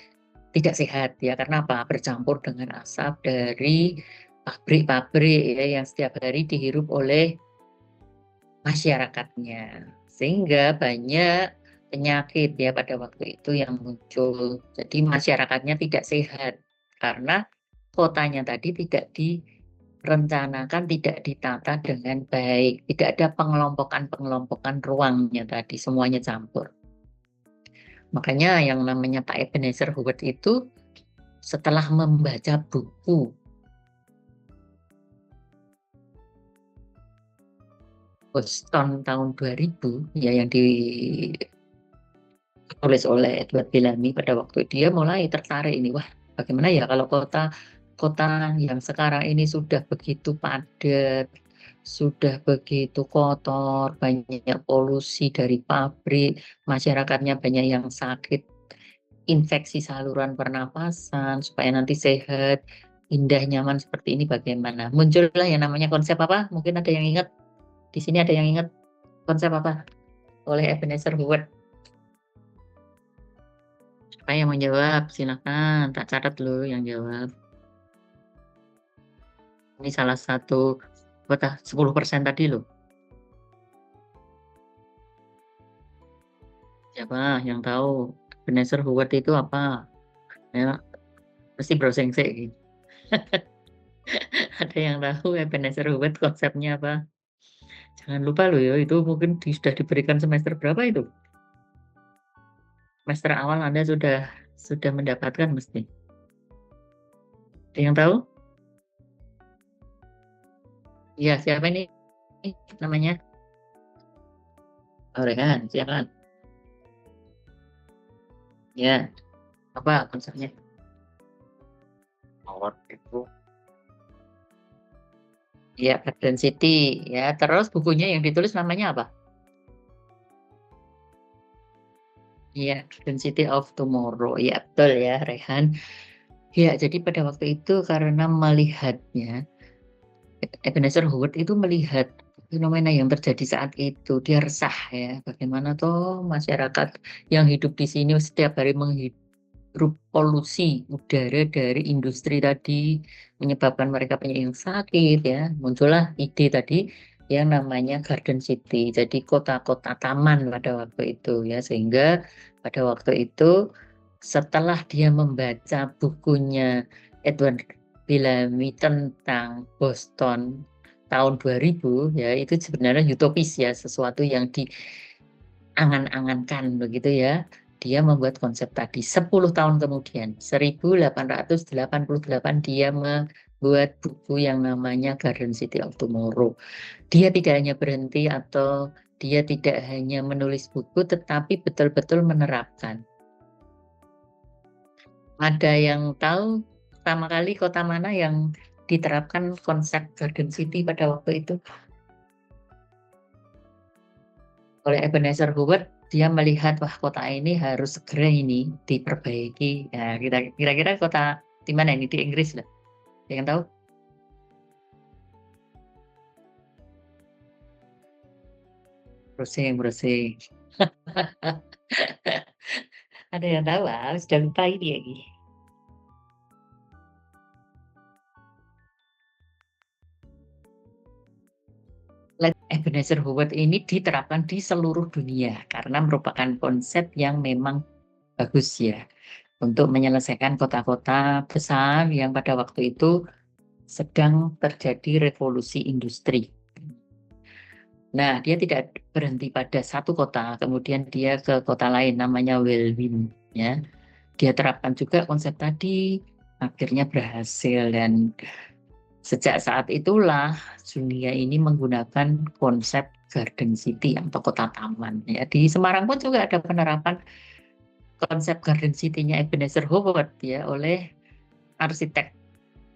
tidak sehat ya, karena apa? Bercampur dengan asap dari pabrik-pabrik ya, yang setiap hari dihirup oleh masyarakatnya, sehingga banyak penyakit ya pada waktu itu yang muncul. Jadi masyarakatnya tidak sehat karena kotanya tadi tidak direncanakan, tidak ditata dengan baik, tidak ada pengelompokan ruangnya tadi, semuanya campur. Makanya yang namanya Pak Ebenezer Howard itu setelah membaca buku Boston tahun 2000 ya, yang ditulis oleh Edward Bellamy, pada waktu dia mulai tertarik ini, wah bagaimana ya kalau kota yang sekarang ini sudah begitu padat, sudah begitu kotor, banyak polusi dari pabrik, masyarakatnya banyak yang sakit, infeksi saluran pernapasan, supaya nanti sehat, indah, nyaman seperti ini bagaimana? Muncullah yang namanya konsep apa? Mungkin ada yang ingat? Di sini ada yang ingat konsep apa? Oleh Ebenezer Howard. Siapa yang menjawab? Silakan, tak catat loh yang jawab. Ini salah satu 10% tadi loh. Siapa yang tahu Ebenezer Howard itu apa? Ya, mesti browsing sih. Ada yang tahu Ebenezer Howard konsepnya apa? Jangan lupa loh ya, itu mungkin sudah diberikan semester berapa itu? Semester awal Anda sudah mendapatkan mesti. Ada yang tahu? Iya, siapa ini namanya? Oh, Rehan, silakan. Ya, apa konsepnya? Award itu Ya, Garden City. Ya, terus bukunya yang ditulis namanya apa? Iya, Garden City of Tomorrow. Ya, betul ya, Rehan. Ya, jadi pada waktu itu karena melihatnya, Ebenezer Howard itu melihat fenomena yang terjadi saat itu. Dia resah ya, bagaimana toh masyarakat yang hidup di sini setiap hari menghirup polusi udara dari industri tadi, menyebabkan mereka banyak yang sakit ya. Muncullah ide tadi yang namanya Garden City. Jadi kota-kota taman pada waktu itu ya, sehingga pada waktu itu setelah dia membaca bukunya Edward Bellamy tentang Boston tahun 2000 ya, itu sebenarnya utopis ya, sesuatu yang diangan-angankan begitu ya. Dia membuat konsep tadi 10 tahun kemudian 1888 dia membuat buku yang namanya Garden City of Tomorrow. Dia tidak hanya berhenti atau dia tidak hanya menulis buku tetapi betul-betul menerapkan. Ada yang tahu pertama kali kota mana yang diterapkan konsep Garden City pada waktu itu? Oleh Ebenezer Howard, dia melihat wah kota ini harus segera ini diperbaiki. Ya, kira-kira kota di mana ini, di Inggris lah. Ada yang tahu? Browsing. Ada yang tahu? Sudah lupa ini lagi. Ebenezer Howard ini diterapkan di seluruh dunia karena merupakan konsep yang memang bagus ya untuk menyelesaikan kota-kota besar yang pada waktu itu sedang terjadi revolusi industri. Nah, dia tidak berhenti pada satu kota, kemudian dia ke kota lain namanya Welwyn ya. Dia terapkan juga konsep tadi, akhirnya berhasil dan sejak saat itulah dunia ini menggunakan konsep Garden City atau kota taman ya. Di Semarang pun juga ada penerapan konsep Garden City-nya Ebenezer Howard ya oleh arsitek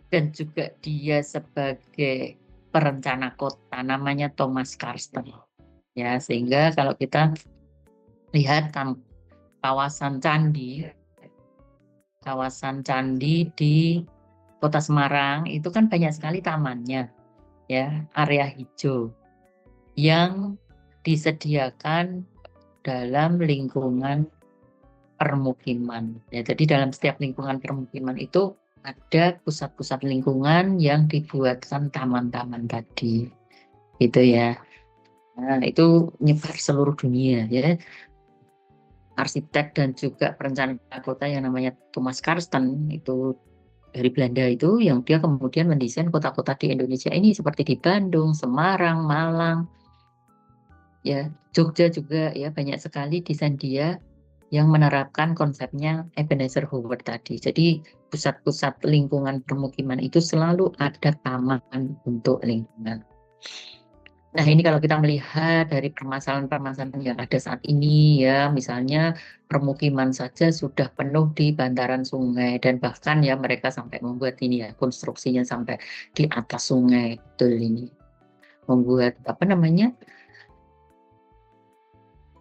dan juga dia sebagai perencana kota namanya Thomas Karsten ya, sehingga kalau kita lihat kawasan candi di Kota Semarang itu kan banyak sekali tamannya ya, area hijau yang disediakan dalam lingkungan permukiman ya. Jadi dalam setiap lingkungan permukiman itu ada pusat-pusat lingkungan yang dibuatkan taman-taman tadi gitu ya. Nah, itu nyebar seluruh dunia ya. Arsitek dan juga perencana kota yang namanya Thomas Karsten itu dari Belanda itu yang dia kemudian mendesain kota-kota di Indonesia ini seperti di Bandung, Semarang, Malang, ya Jogja juga ya, banyak sekali desain dia yang menerapkan konsepnya Ebenezer Howard tadi. Jadi pusat-pusat lingkungan permukiman itu selalu ada taman untuk lingkungan. Nah, ini kalau kita melihat dari permasalahan-permasalahan yang ada saat ini ya, misalnya permukiman saja sudah penuh di bantaran sungai dan bahkan ya mereka sampai membuat ini ya, konstruksinya sampai di atas sungai. Betul ini. Membuat apa namanya?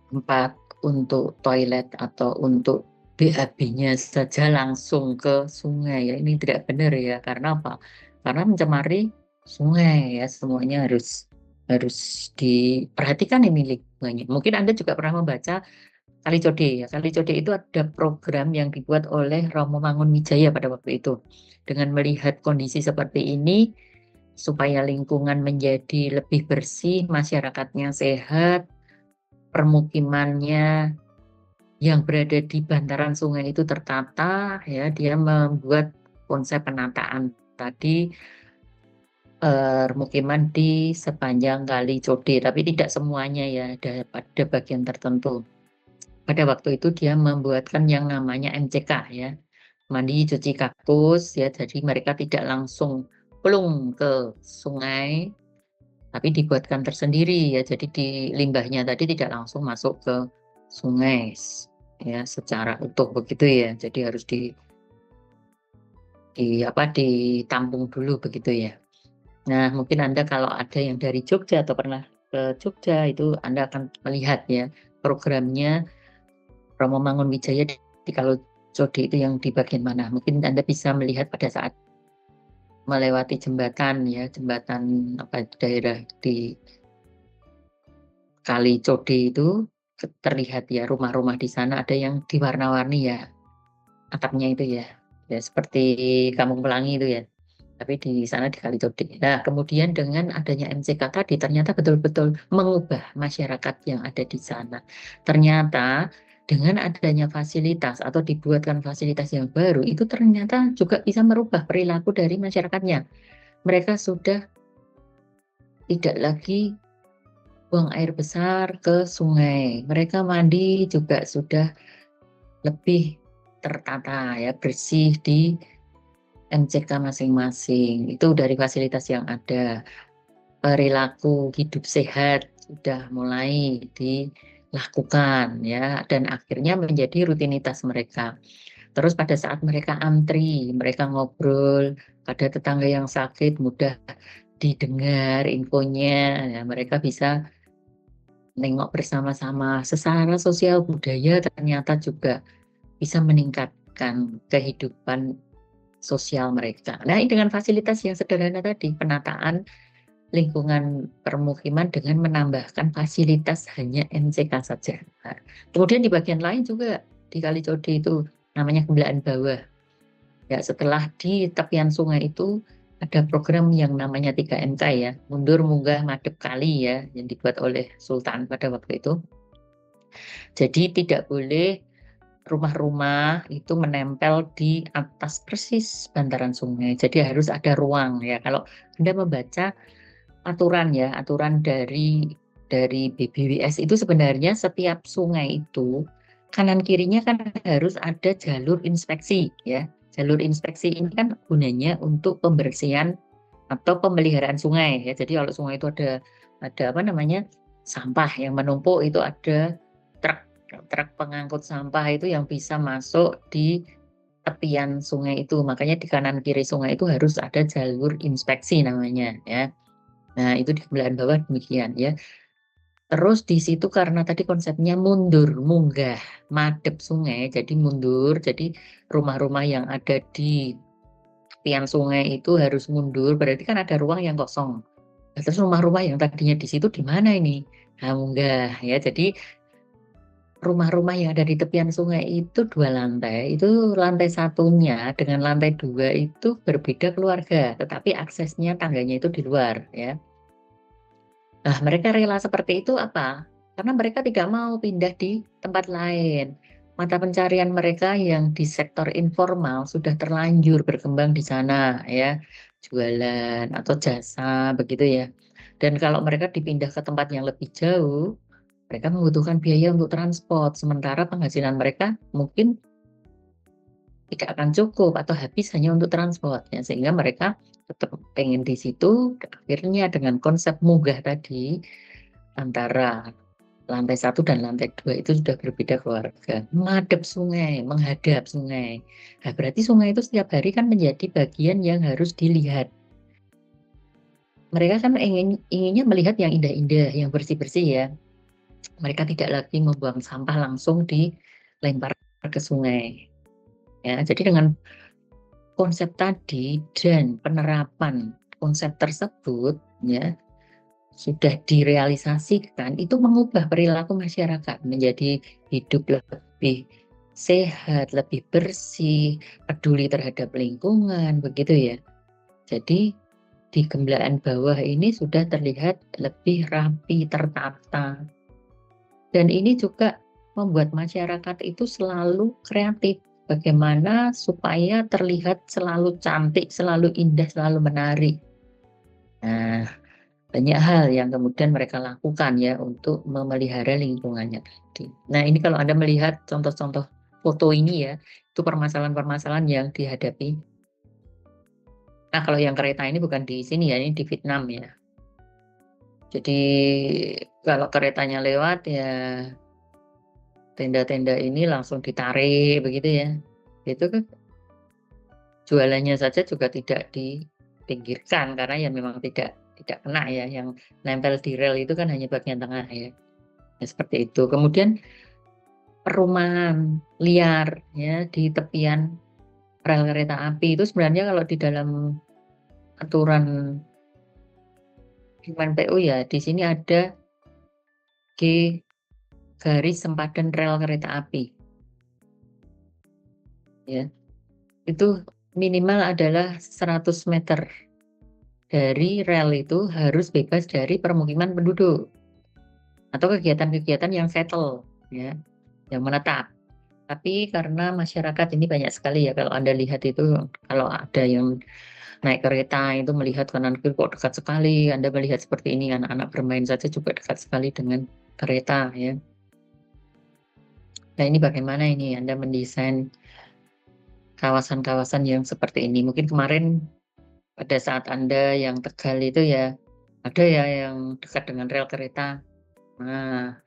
Tempat untuk toilet atau untuk BAB-nya saja langsung ke sungai ya. Ini tidak benar ya. Karena apa? Karena mencemari sungai ya, semuanya harus diperhatikan ini lingkungannya. Mungkin Anda juga pernah membaca Kali Code ya. Kali Code itu ada program yang dibuat oleh Romo Mangunwijaya pada waktu itu. Dengan melihat kondisi seperti ini, supaya lingkungan menjadi lebih bersih, masyarakatnya sehat, permukimannya yang berada di bantaran sungai itu tertata, ya, dia membuat konsep penataan tadi permukiman di sepanjang Kali Code, tapi tidak semuanya ya, ada pada bagian tertentu. Pada waktu itu dia membuatkan yang namanya MCK ya, mandi cuci kaktus ya, jadi mereka tidak langsung plung ke sungai, tapi dibuatkan tersendiri ya, jadi di limbahnya tadi tidak langsung masuk ke sungai ya secara utuh begitu ya, jadi harus ditampung dulu begitu ya. Nah, mungkin Anda kalau ada yang dari Jogja atau pernah ke Jogja itu Anda akan melihat ya programnya Romo Mangunwijaya di Kali Code itu yang di bagian mana. Mungkin Anda bisa melihat pada saat melewati jembatan ya, jembatan daerah di Kali Code itu terlihat ya rumah-rumah di sana ada yang diwarna-warni ya atapnya itu ya. Ya seperti Kampung Pelangi itu ya. Tapi di sana di Kali Code. Nah, kemudian dengan adanya MCK tadi ternyata betul-betul mengubah masyarakat yang ada di sana. Ternyata dengan adanya fasilitas atau dibuatkan fasilitas yang baru itu ternyata juga bisa merubah perilaku dari masyarakatnya. Mereka sudah tidak lagi buang air besar ke sungai. Mereka mandi juga sudah lebih tertata ya, bersih di MCK masing-masing. Itu dari fasilitas yang ada. Perilaku hidup sehat sudah mulai dilakukan ya, dan akhirnya menjadi rutinitas mereka. Terus pada saat mereka antri, mereka ngobrol, ada tetangga yang sakit mudah didengar infonya, ya, mereka bisa nengok bersama-sama. Secara sosial budaya ternyata juga bisa meningkatkan kehidupan sosial mereka. Nah, dengan fasilitas yang sederhana tadi, penataan lingkungan permukiman dengan menambahkan fasilitas hanya MCK saja. Nah, kemudian di bagian lain juga di Kali Code itu namanya Gembelaan Bawah. Ya, setelah di tepian sungai itu ada program yang namanya 3MK ya, mundur, munggah, madep kali ya, yang dibuat oleh Sultan pada waktu itu. Jadi tidak boleh rumah-rumah itu menempel di atas persis bantaran sungai. Jadi harus ada ruang ya. Kalau Anda membaca aturan ya, aturan dari BBWS itu sebenarnya setiap sungai itu kanan kirinya kan harus ada jalur inspeksi ya. Jalur inspeksi ini kan gunanya untuk pembersihan atau pemeliharaan sungai ya. Jadi kalau sungai itu ada apa namanya sampah yang menumpuk, itu ada truk pengangkut sampah itu yang bisa masuk di tepian sungai itu. Makanya di kanan kiri sungai itu harus ada jalur inspeksi namanya ya. Nah, itu di Gembelaan Bawah demikian ya. Terus di situ karena tadi konsepnya mundur, munggah, madep sungai, jadi mundur, jadi rumah-rumah yang ada di tepian sungai itu harus mundur, berarti kan ada ruang yang kosong. Nah, terus rumah-rumah yang tadinya di situ di mana ini? Nah, munggah ya. Jadi rumah-rumah yang ada di tepian sungai itu 2 lantai, itu lantai satunya dengan lantai 2 itu berbeda keluarga, tetapi aksesnya tangganya itu di luar ya. Nah, mereka rela seperti itu apa? Karena mereka tidak mau pindah di tempat lain. Mata pencarian mereka yang di sektor informal sudah terlanjur berkembang di sana ya, jualan atau jasa begitu ya. Dan kalau mereka dipindah ke tempat yang lebih jauh, mereka membutuhkan biaya untuk transport, sementara penghasilan mereka mungkin tidak akan cukup atau habis hanya untuk transport ya, sehingga mereka tetap pengen di situ. Akhirnya dengan konsep munggah tadi antara lantai 1 dan lantai 2 itu sudah berbeda keluarga, madep sungai, menghadap sungai. Nah, berarti sungai itu setiap hari kan menjadi bagian yang harus dilihat. Mereka kan inginnya melihat yang indah-indah, yang bersih-bersih ya. Mereka tidak lagi membuang sampah langsung dilempar ke sungai. Ya, jadi dengan konsep tadi dan penerapan konsep tersebut ya sudah direalisasikan, itu mengubah perilaku masyarakat menjadi hidup lebih sehat, lebih bersih, peduli terhadap lingkungan begitu ya. Jadi di Gembelaan Bawah ini sudah terlihat lebih rapi, tertata. Dan ini juga membuat masyarakat itu selalu kreatif. Bagaimana supaya terlihat selalu cantik, selalu indah, selalu menarik. Nah, banyak hal yang kemudian mereka lakukan ya untuk memelihara lingkungannya tadi. Nah, ini kalau Anda melihat contoh-contoh foto ini ya, itu permasalahan-permasalahan yang dihadapi. Nah, kalau yang kereta ini bukan di sini ya, ini di Vietnam ya. Jadi kalau keretanya lewat ya tenda-tenda ini langsung ditarik begitu ya. Itu kan jualannya saja juga tidak dipinggirkan karena ya memang tidak kena ya, yang nempel di rel itu kan hanya bagian tengah ya. Ya seperti itu. Kemudian perumahan liar ya di tepian rel kereta api itu sebenarnya kalau di dalam aturan PU ya di sini ada G garis sempadan rel kereta api. Ya. Itu minimal adalah 100 meter dari rel itu harus bebas dari permukiman penduduk atau kegiatan-kegiatan yang settle ya, yang menetap. Tapi karena masyarakat ini banyak sekali ya, kalau Anda lihat itu kalau ada yang naik kereta itu melihat kanan kiri kok dekat sekali, Anda melihat seperti ini anak-anak bermain saja juga dekat sekali dengan kereta ya. Nah, ini bagaimana ini Anda mendesain kawasan-kawasan yang seperti ini. Mungkin kemarin pada saat Anda yang Tegal itu ya, ada ya yang dekat dengan rel kereta. Nah,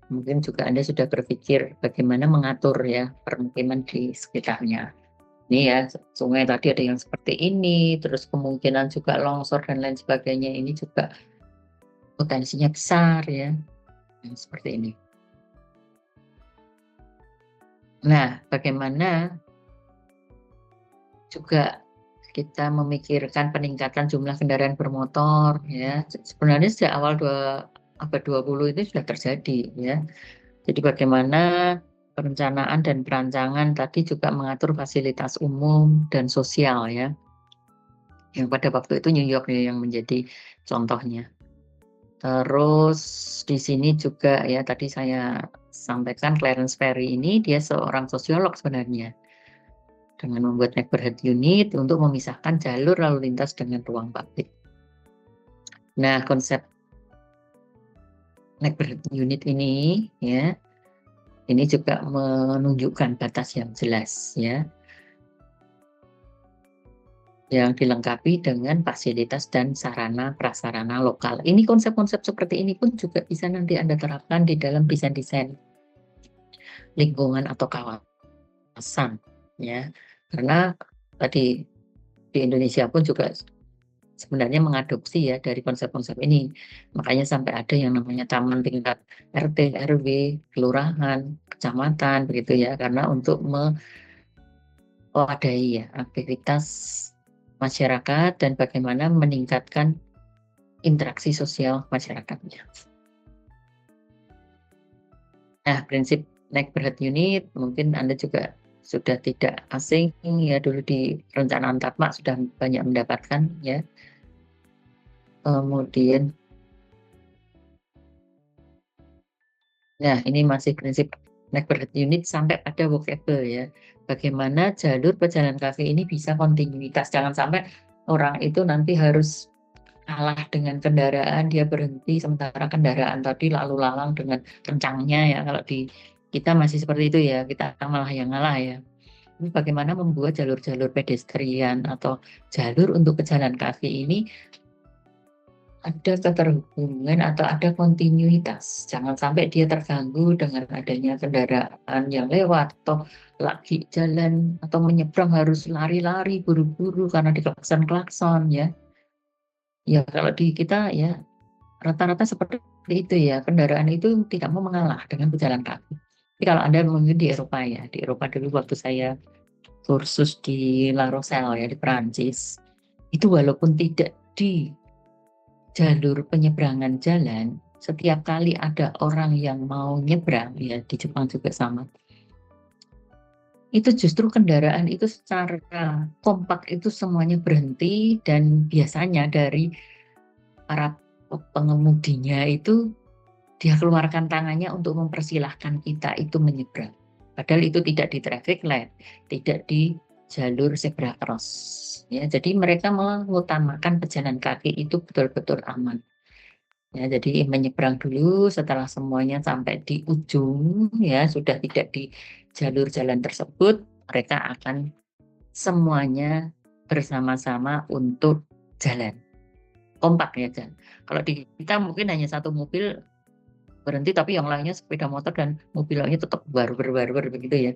mungkin juga Anda sudah berpikir bagaimana mengatur ya permukiman di sekitarnya. Ini ya, sungai tadi ada yang seperti ini, terus kemungkinan juga longsor dan lain sebagainya ini juga potensinya besar ya. Nah, seperti ini. Nah, bagaimana juga kita memikirkan peningkatan jumlah kendaraan bermotor ya. Sebenarnya sejak awal abad 20 itu sudah terjadi ya. Jadi bagaimana perencanaan dan perancangan tadi juga mengatur fasilitas umum dan sosial ya. Yang pada waktu itu New York ya yang menjadi contohnya. Terus di sini juga ya tadi saya sampaikan Clarence Perry ini dia seorang sosiolog sebenarnya. Dengan membuat neighborhood unit untuk memisahkan jalur lalu lintas dengan ruang publik. Nah, konsep neighborhood unit ini ya, ini juga menunjukkan batas yang jelas ya, yang dilengkapi dengan fasilitas dan sarana prasarana lokal. Ini konsep-konsep seperti ini pun juga bisa nanti Anda terapkan di dalam desain-desain lingkungan atau kawasan ya, karena tadi di Indonesia pun juga sebenarnya mengadopsi ya dari konsep-konsep ini. Makanya sampai ada yang namanya taman tingkat RT, RW, kelurahan, kecamatan begitu ya, karena untuk mewadai ya aktivitas masyarakat dan bagaimana meningkatkan interaksi sosial masyarakatnya. Nah, prinsip neighborhood unit mungkin Anda juga sudah tidak asing ya, dulu di perencanaan Tatma sudah banyak mendapatkan ya. Kemudian nah ini masih prinsip neighborhood unit sampai pada walkable ya. Bagaimana jalur pejalan kaki ini bisa kontinuitas, jangan sampai orang itu nanti harus kalah dengan kendaraan, dia berhenti sementara kendaraan tadi lalu lalang dengan kencangnya ya. Kalau di kita masih seperti itu ya, kita malah yang ngalah ya. Ini bagaimana membuat jalur-jalur pedestrian atau jalur untuk pejalan kaki ini ada keterhubungan atau ada kontinuitas. Jangan sampai dia terganggu dengan adanya kendaraan yang lewat atau lagi jalan atau menyeberang harus lari-lari buru-buru karena diklakson-klakson ya. Ya kalau di kita ya rata-rata seperti itu ya, kendaraan itu tidak mau mengalah dengan pejalan kaki. Tapi kalau Anda mungkin di Eropa ya, di Eropa dulu waktu saya kursus di La Rochelle ya di Perancis, itu walaupun tidak di jalur penyeberangan jalan, setiap kali ada orang yang mau nyebrang ya di Jepang juga sama. Itu justru kendaraan itu secara kompak itu semuanya berhenti dan biasanya dari para pengemudinya itu dia keluarkan tangannya untuk mempersilahkan kita itu menyeberang. Padahal itu tidak di traffic light, tidak di jalur zebra cross. Ya, jadi mereka mengutamakan pejalan kaki itu betul-betul aman. Ya, jadi menyeberang dulu setelah semuanya sampai di ujung, ya sudah tidak di jalur jalan tersebut, mereka akan semuanya bersama-sama untuk jalan. Kompak ya, Jan. Kalau di kita mungkin hanya satu mobil berhenti, tapi yang lainnya sepeda motor dan mobil lainnya tetap barber begitu ya.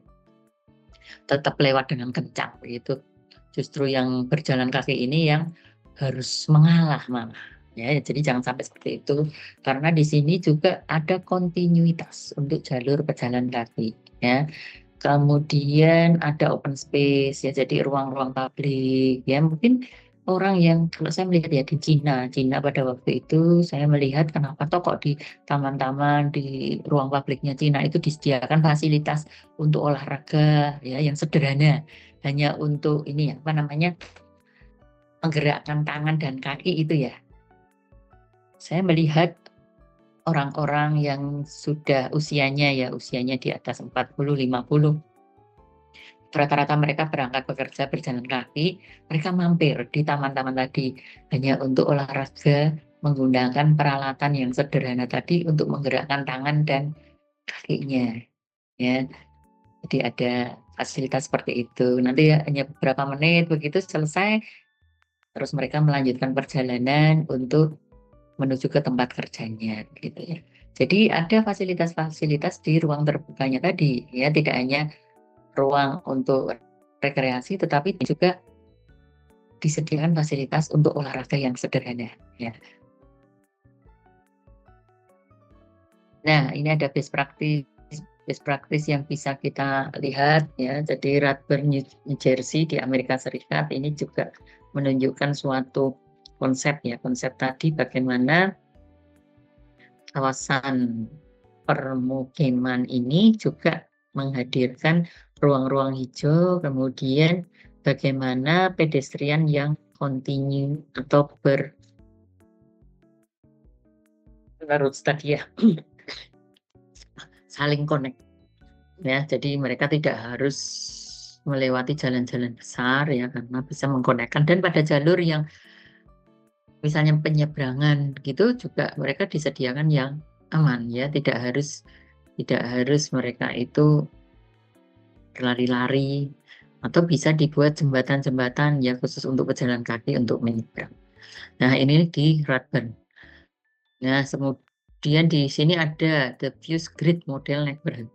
Tetap lewat dengan kencang begitu. Justru yang berjalan kaki ini yang harus mengalah malah. Ya, jadi jangan sampai seperti itu. Karena di sini juga ada kontinuitas untuk jalur pejalan kaki. Ya. Kemudian ada open space ya, jadi ruang-ruang publik ya. Mungkin orang yang kalau saya melihat ya di Cina pada waktu itu saya melihat kenapa toh kok di taman-taman di ruang publiknya Cina itu disediakan fasilitas untuk olahraga ya yang sederhana, hanya untuk ini ya apa namanya menggerakkan tangan dan kaki itu ya. Saya melihat orang-orang yang sudah usianya di atas 40-50, rata-rata mereka berangkat bekerja berjalan kaki, mereka mampir di taman-taman tadi hanya untuk olahraga menggunakan peralatan yang sederhana tadi untuk menggerakkan tangan dan kakinya. Ya, jadi ada fasilitas seperti itu. Nanti ya, hanya beberapa menit begitu selesai, terus mereka melanjutkan perjalanan untuk menuju ke tempat kerjanya gitu ya. Jadi ada fasilitas-fasilitas di ruang terbukanya tadi ya, tidak hanya ruang untuk rekreasi tetapi juga disediakan fasilitas untuk olahraga yang sederhana ya. Nah, ini ada best practice yang bisa kita lihat ya. Jadi Radburn New Jersey di Amerika Serikat ini juga menunjukkan suatu konsep ya, konsep tadi bagaimana kawasan permukiman ini juga menghadirkan ruang-ruang hijau, kemudian bagaimana pedestrian yang kontinu atau berlarut tadi ya saling connect ya, jadi mereka tidak harus melewati jalan-jalan besar ya karena bisa mengkonekkan, dan pada jalur yang misalnya penyeberangan gitu juga mereka disediakan yang aman ya, tidak harus mereka itu berlari-lari, atau bisa dibuat jembatan-jembatan ya khusus untuk pejalan kaki untuk menyeberang. Nah, ini di Radburn. Nah, kemudian di sini ada the Views Grid model neighborhood.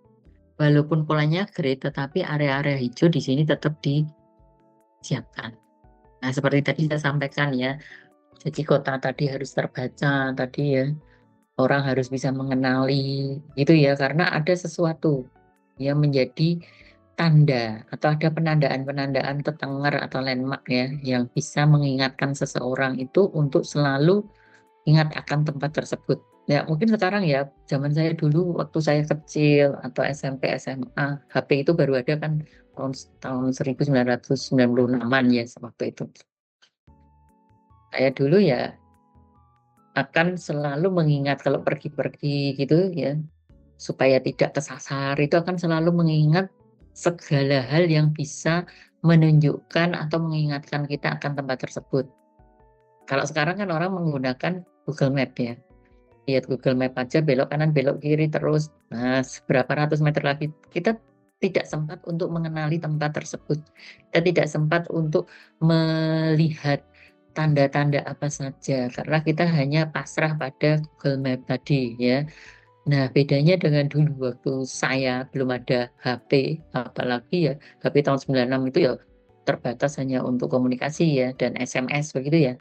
Walaupun polanya grid, tetapi area-area hijau di sini tetap disiapkan. Nah, seperti tadi saya sampaikan ya, jadi kota tadi harus terbaca tadi ya, orang harus bisa mengenali gitu ya, karena ada sesuatu yang menjadi tanda atau ada penandaan-penandaan tetenger atau landmark ya yang bisa mengingatkan seseorang itu untuk selalu ingat akan tempat tersebut. Ya mungkin sekarang ya, zaman saya dulu waktu saya kecil atau SMP SMA, HP itu baru ada kan tahun 1996-an ya waktu itu. Saya dulu ya akan selalu mengingat kalau pergi-pergi gitu ya, supaya tidak kesasar, itu akan selalu mengingat segala hal yang bisa menunjukkan atau mengingatkan kita akan tempat tersebut. Kalau sekarang kan orang menggunakan Google Map ya, lihat Google Map aja belok kanan belok kiri terus, nah seberapa ratus meter lagi kita tidak sempat untuk mengenali tempat tersebut, kita tidak sempat untuk melihat tanda-tanda apa saja karena kita hanya pasrah pada Google Map tadi ya. Nah, bedanya dengan dulu waktu saya belum ada HP, apalagi ya HP tahun 96 itu ya terbatas hanya untuk komunikasi ya dan SMS begitu ya.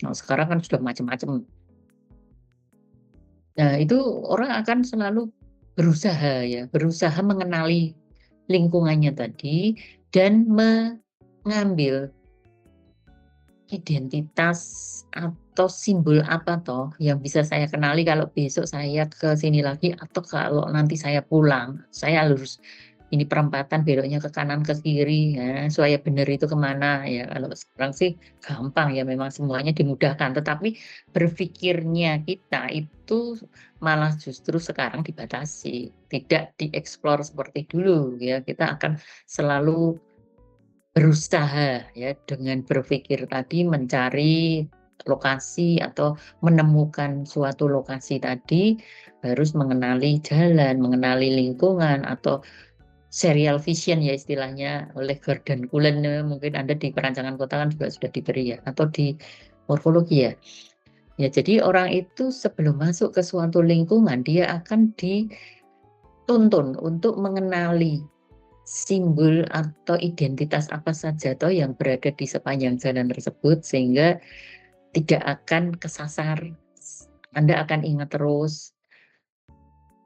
Nah, sekarang kan sudah macam-macam. Nah, itu orang akan selalu berusaha mengenali lingkungannya tadi dan mengambil identitas atau simbol apa toh yang bisa saya kenali kalau besok saya ke sini lagi atau kalau nanti saya pulang, saya harus ini perempatan beloknya ke kanan ke kiri ya, supaya benar itu kemana ya. Kalau sekarang sih gampang ya, memang semuanya dimudahkan, tetapi berpikirnya kita itu malah justru sekarang dibatasi, tidak dieksplor seperti dulu ya. Kita akan selalu berusaha ya dengan berpikir tadi mencari lokasi atau menemukan suatu lokasi tadi, harus mengenali jalan, mengenali lingkungan atau serial vision ya istilahnya oleh Gordon Cullen, mungkin Anda di perancangan kota kan juga sudah diberi ya, atau di morfologi ya. Ya jadi orang itu sebelum masuk ke suatu lingkungan dia akan dituntun untuk mengenali simbol atau identitas apa saja toh yang berada di sepanjang jalan tersebut, sehingga tidak akan kesasar. Anda akan ingat terus.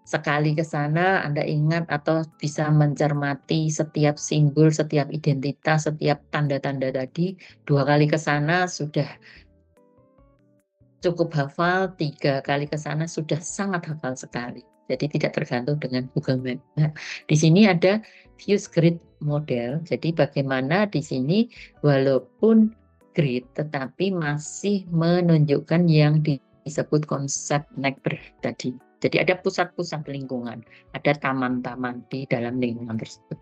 Sekali ke sana Anda ingat atau bisa mencermati setiap simbol, setiap identitas, setiap tanda-tanda tadi. 2 kali ke sana sudah cukup hafal, 3 kali ke sana sudah sangat hafal sekali. Jadi tidak tergantung dengan Google Map. Nah, di sini ada Fuse Grid model. Jadi bagaimana di sini walaupun grid tetapi masih menunjukkan yang disebut konsep Neckberg tadi. Jadi ada pusat-pusat lingkungan, ada taman-taman di dalam lingkungan tersebut.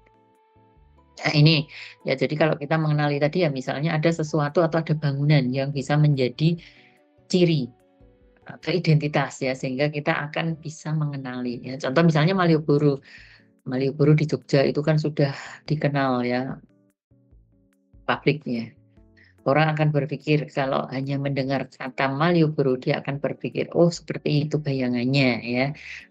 Nah ini, ya jadi kalau kita mengenali tadi ya misalnya ada sesuatu atau ada bangunan yang bisa menjadi ciri atau identitas ya, sehingga kita akan bisa mengenali ya. Contoh misalnya Malioboro. Malioboro di Jogja itu kan sudah dikenal ya publiknya. Orang akan berpikir kalau hanya mendengar kata Malioboro dia akan berpikir oh seperti itu bayangannya ya.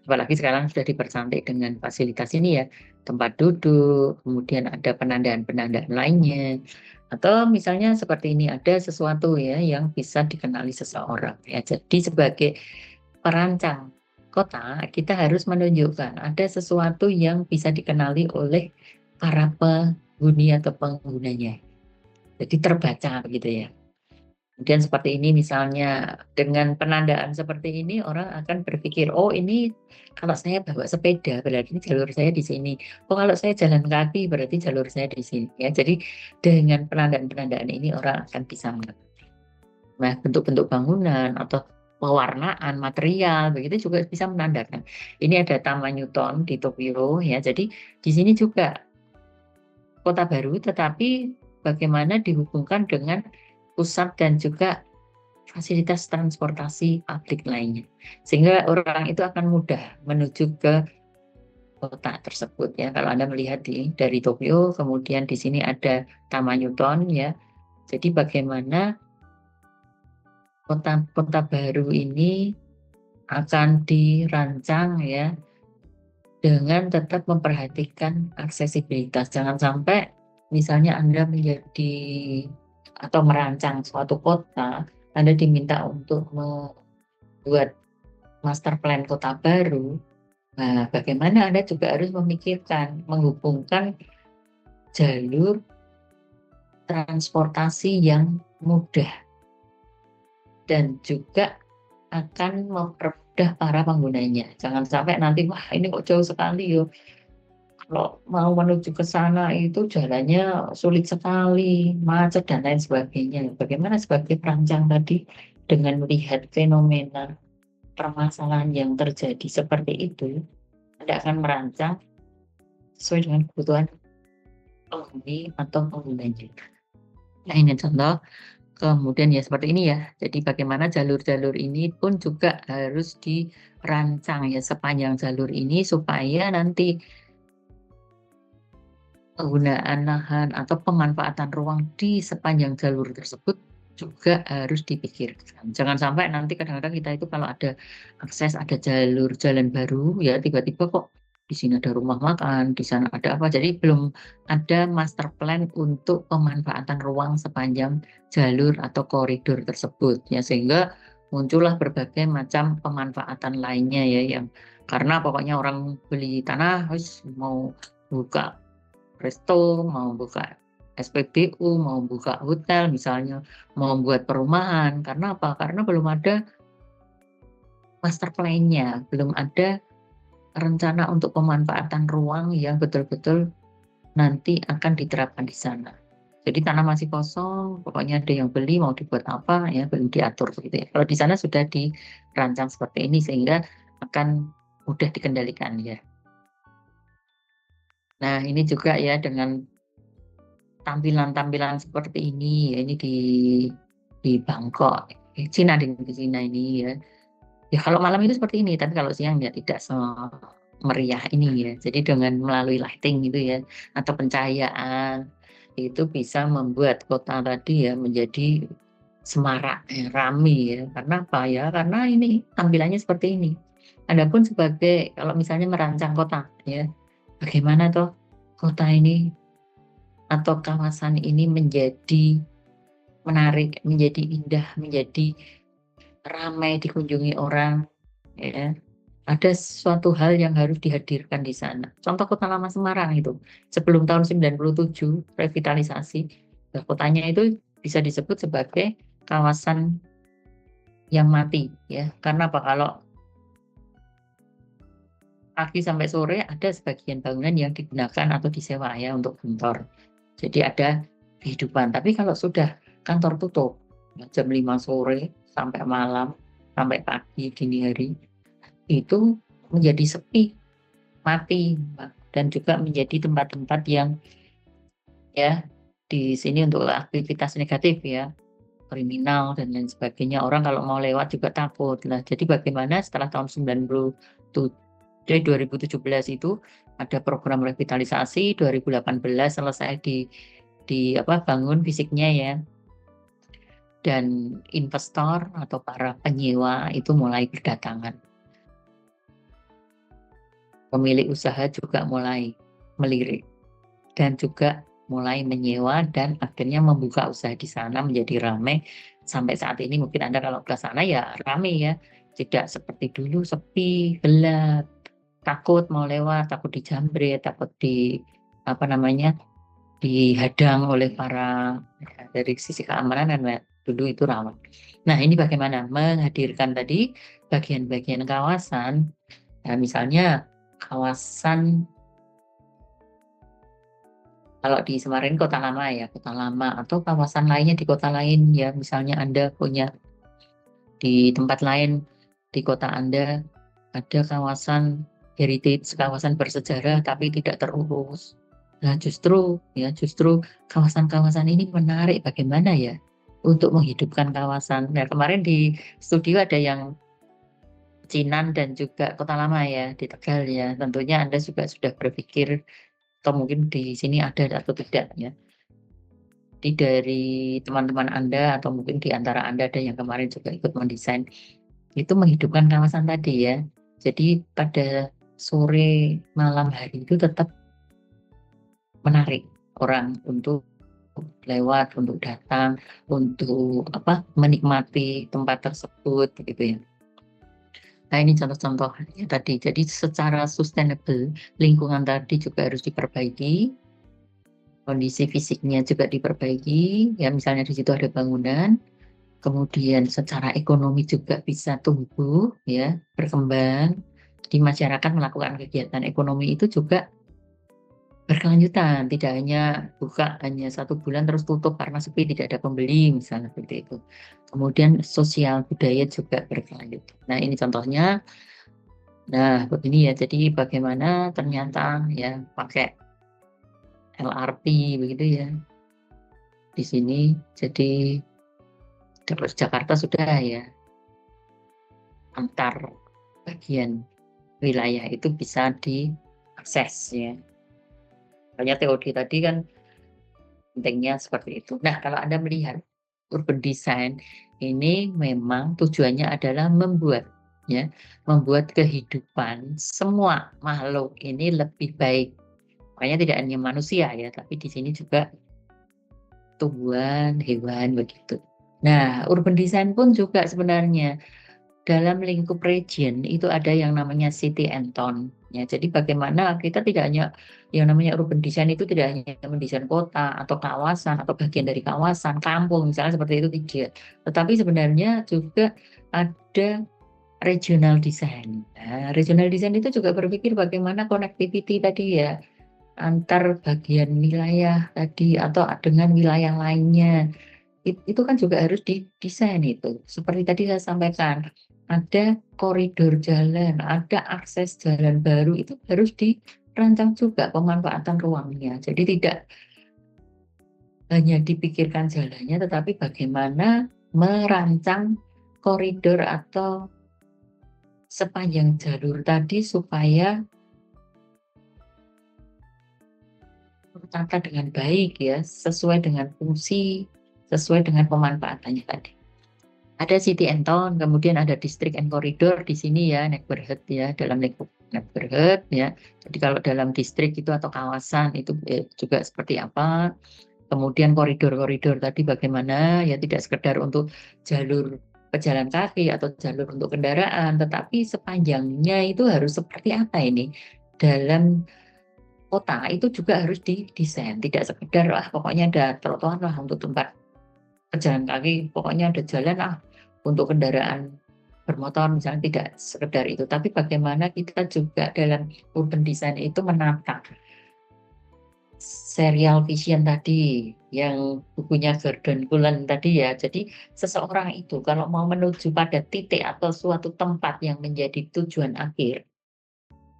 Apalagi sekarang sudah dipercantik dengan fasilitas ini ya, tempat duduk, kemudian ada penandaan-penandaan lainnya. Atau misalnya seperti ini ada sesuatu ya yang bisa dikenali seseorang ya. Jadi sebagai perancang kota kita harus menunjukkan ada sesuatu yang bisa dikenali oleh para penghuni atau penggunanya. Jadi terbaca begitu ya. Kemudian seperti ini misalnya dengan penandaan seperti ini orang akan berpikir oh ini kalau saya bawa sepeda berarti jalur saya di sini. Oh kalau saya jalan kaki berarti jalur saya di sini ya. Jadi dengan penandaan-penandaan ini orang akan bisa mengerti. Nah bentuk-bentuk bangunan atau pewarnaan material begitu juga bisa menandakan. Ini ada Taman Newton di Tokyo ya. Jadi di sini juga kota baru tetapi bagaimana dihubungkan dengan pusat dan juga fasilitas transportasi publik lainnya. Sehingga orang itu akan mudah menuju ke kota tersebut ya. Kalau Anda melihat dari Tokyo, kemudian di sini ada Taman Newton ya. Jadi bagaimana kota baru ini akan dirancang ya dengan tetap memperhatikan aksesibilitas. Jangan sampai misalnya Anda menjadi atau merancang suatu kota, Anda diminta untuk membuat master plan kota baru. Nah, bagaimana Anda juga harus memikirkan, menghubungkan jalur transportasi yang mudah dan juga akan mempermudah para penggunanya. Jangan sampai nanti wah ini kok jauh sekali yo. Kalau mau menuju ke sana itu jalannya sulit sekali, macet dan lain sebagainya. Bagaimana sebagai perancang tadi dengan melihat fenomena permasalahan yang terjadi seperti itu, Anda akan merancang sesuai dengan kebutuhan penghuni atau penggunanya. Nah ini contoh, kemudian ya seperti ini ya. Jadi bagaimana jalur-jalur ini pun juga harus dirancang ya sepanjang jalur ini supaya nanti penggunaan lahan atau pemanfaatan ruang di sepanjang jalur tersebut juga harus dipikirkan. Jangan sampai nanti kadang-kadang kita itu kalau ada akses, ada jalur jalan baru, ya tiba-tiba kok di sini ada rumah makan, di sana ada apa. Jadi belum ada master plan untuk pemanfaatan ruang sepanjang jalur atau koridor tersebut. Ya sehingga muncullah berbagai macam pemanfaatan lainnya ya yang karena pokoknya orang beli tanah harus mau buka resto, mau buka SPBU, mau buka hotel misalnya, mau buat perumahan. Karena apa? Karena belum ada master plan-nya, belum ada rencana untuk pemanfaatan ruang yang betul-betul nanti akan diterapkan di sana. Jadi tanah masih kosong, pokoknya ada yang beli mau dibuat apa ya belum diatur gitu ya. Kalau di sana sudah dirancang seperti ini sehingga akan mudah dikendalikan ya. Nah ini juga ya dengan tampilan-tampilan seperti ini ya, ini di Bangkok, Cina di Cina ini ya. Ya kalau malam itu seperti ini, tapi kalau siang ya tidak semeriah ini ya. Jadi dengan melalui lighting gitu ya atau pencahayaan itu bisa membuat kota tadi ya menjadi semarak, ramai ya. Karena apa ya? Karena ini tampilannya seperti ini. Adapun sebagai kalau misalnya merancang kota ya, bagaimana toh kota ini atau kawasan ini menjadi menarik, menjadi indah, menjadi ramai dikunjungi orang ya. Ada suatu hal yang harus dihadirkan di sana. Contoh Kota Lama Semarang itu, sebelum tahun 97 revitalisasi, kotanya itu bisa disebut sebagai kawasan yang mati ya. Karena apa? Kalau pagi sampai sore ada sebagian bangunan yang digunakan atau disewa ya untuk kantor. Jadi ada kehidupan. Tapi kalau sudah kantor tutup jam 5 sore sampai malam, sampai pagi dini hari, itu menjadi sepi, mati, dan juga menjadi tempat-tempat yang ya di sini untuk aktivitas negatif ya, kriminal dan lain sebagainya. Orang kalau mau lewat juga takut. Nah, jadi bagaimana setelah tahun 2017 itu ada program revitalisasi, 2018 selesai bangun fisiknya ya. Dan investor atau para penyewa itu mulai berdatangan. Pemilik usaha juga mulai melirik dan juga mulai menyewa dan akhirnya membuka usaha di sana menjadi ramai. Sampai saat ini mungkin Anda kalau ke sana ya ramai ya, tidak seperti dulu sepi, gelap, takut mau lewat, takut dijamret, takut dihadang oleh para dari sisi keamanan dan dulu itu rawan. Nah ini bagaimana menghadirkan tadi bagian-bagian kawasan, ya, misalnya kawasan kalau di Semarang Kota Lama ya, Kota Lama atau kawasan lainnya di kota lain ya, misalnya Anda punya di tempat lain di kota Anda ada kawasan heritage, kawasan bersejarah tapi tidak terurus. Nah justru kawasan-kawasan ini menarik bagaimana ya untuk menghidupkan kawasan. Nah kemarin di studio ada yang Cinan dan juga Kota Lama ya di Tegal ya. Tentunya Anda juga sudah berpikir atau mungkin di sini ada atau tidak ya. Jadi dari teman-teman Anda atau mungkin di antara Anda ada yang kemarin juga ikut mendesain itu menghidupkan kawasan tadi ya. Jadi pada sore malam hari itu tetap menarik orang untuk lewat, untuk datang, untuk menikmati tempat tersebut gitu ya. Nah ini contoh-contohnya tadi. Jadi secara sustainable lingkungan tadi juga harus diperbaiki, kondisi fisiknya juga diperbaiki. Ya misalnya di situ ada bangunan, kemudian secara ekonomi juga bisa tumbuh, ya berkembang. Di masyarakat melakukan kegiatan ekonomi itu juga berkelanjutan, tidak hanya buka hanya 1 bulan terus tutup karena sepi tidak ada pembeli misalnya seperti itu. Kemudian sosial budaya juga berkelanjutan. Nah ini contohnya. Nah begini ya, jadi bagaimana ternyata ya pakai LRT begitu ya di sini. Jadi dari Jakarta sudah ya antar bagian wilayah itu bisa diakses ya. Hanya TOD tadi kan pentingnya seperti itu. Nah, kalau Anda melihat urban design ini memang tujuannya adalah membuat kehidupan semua makhluk ini lebih baik. Makanya tidak hanya manusia ya, tapi di sini juga tumbuhan, hewan begitu. Nah, urban design pun juga sebenarnya dalam lingkup region itu ada yang namanya city and town. Ya, jadi bagaimana kita tidak hanya yang namanya urban design itu tidak hanya mendesain kota atau kawasan atau bagian dari kawasan, kampung misalnya seperti itu tidak. Tetapi sebenarnya juga ada regional design. Nah, regional design itu juga berpikir bagaimana connectivity tadi ya, antar bagian wilayah tadi atau dengan wilayah lainnya. Itu kan juga harus didesain itu. Seperti tadi saya sampaikan, ada koridor jalan, ada akses jalan baru, itu harus dirancang juga pemanfaatan ruangnya. Jadi tidak hanya dipikirkan jalannya, tetapi bagaimana merancang koridor atau sepanjang jalur tadi supaya tertata dengan baik ya, sesuai dengan fungsi, sesuai dengan pemanfaatannya tadi. Ada city and town, kemudian ada district and corridor di sini ya, neighborhood ya, dalam lingkup neighborhood ya. Jadi kalau dalam distrik itu atau kawasan itu juga seperti apa. Kemudian koridor-koridor tadi bagaimana ya, tidak sekedar untuk jalur pejalan kaki atau jalur untuk kendaraan, tetapi sepanjangnya itu harus seperti apa ini dalam kota itu juga harus didesain, tidak sekedar pokoknya ada trotoar lah untuk tempat pejalan kaki, pokoknya ada jalan untuk kendaraan bermotor misalnya, tidak sekedar itu, tapi bagaimana kita juga dalam urban design itu menata serial vision tadi yang bukunya Gordon Cullen tadi ya. Jadi seseorang itu kalau mau menuju pada titik atau suatu tempat yang menjadi tujuan akhir,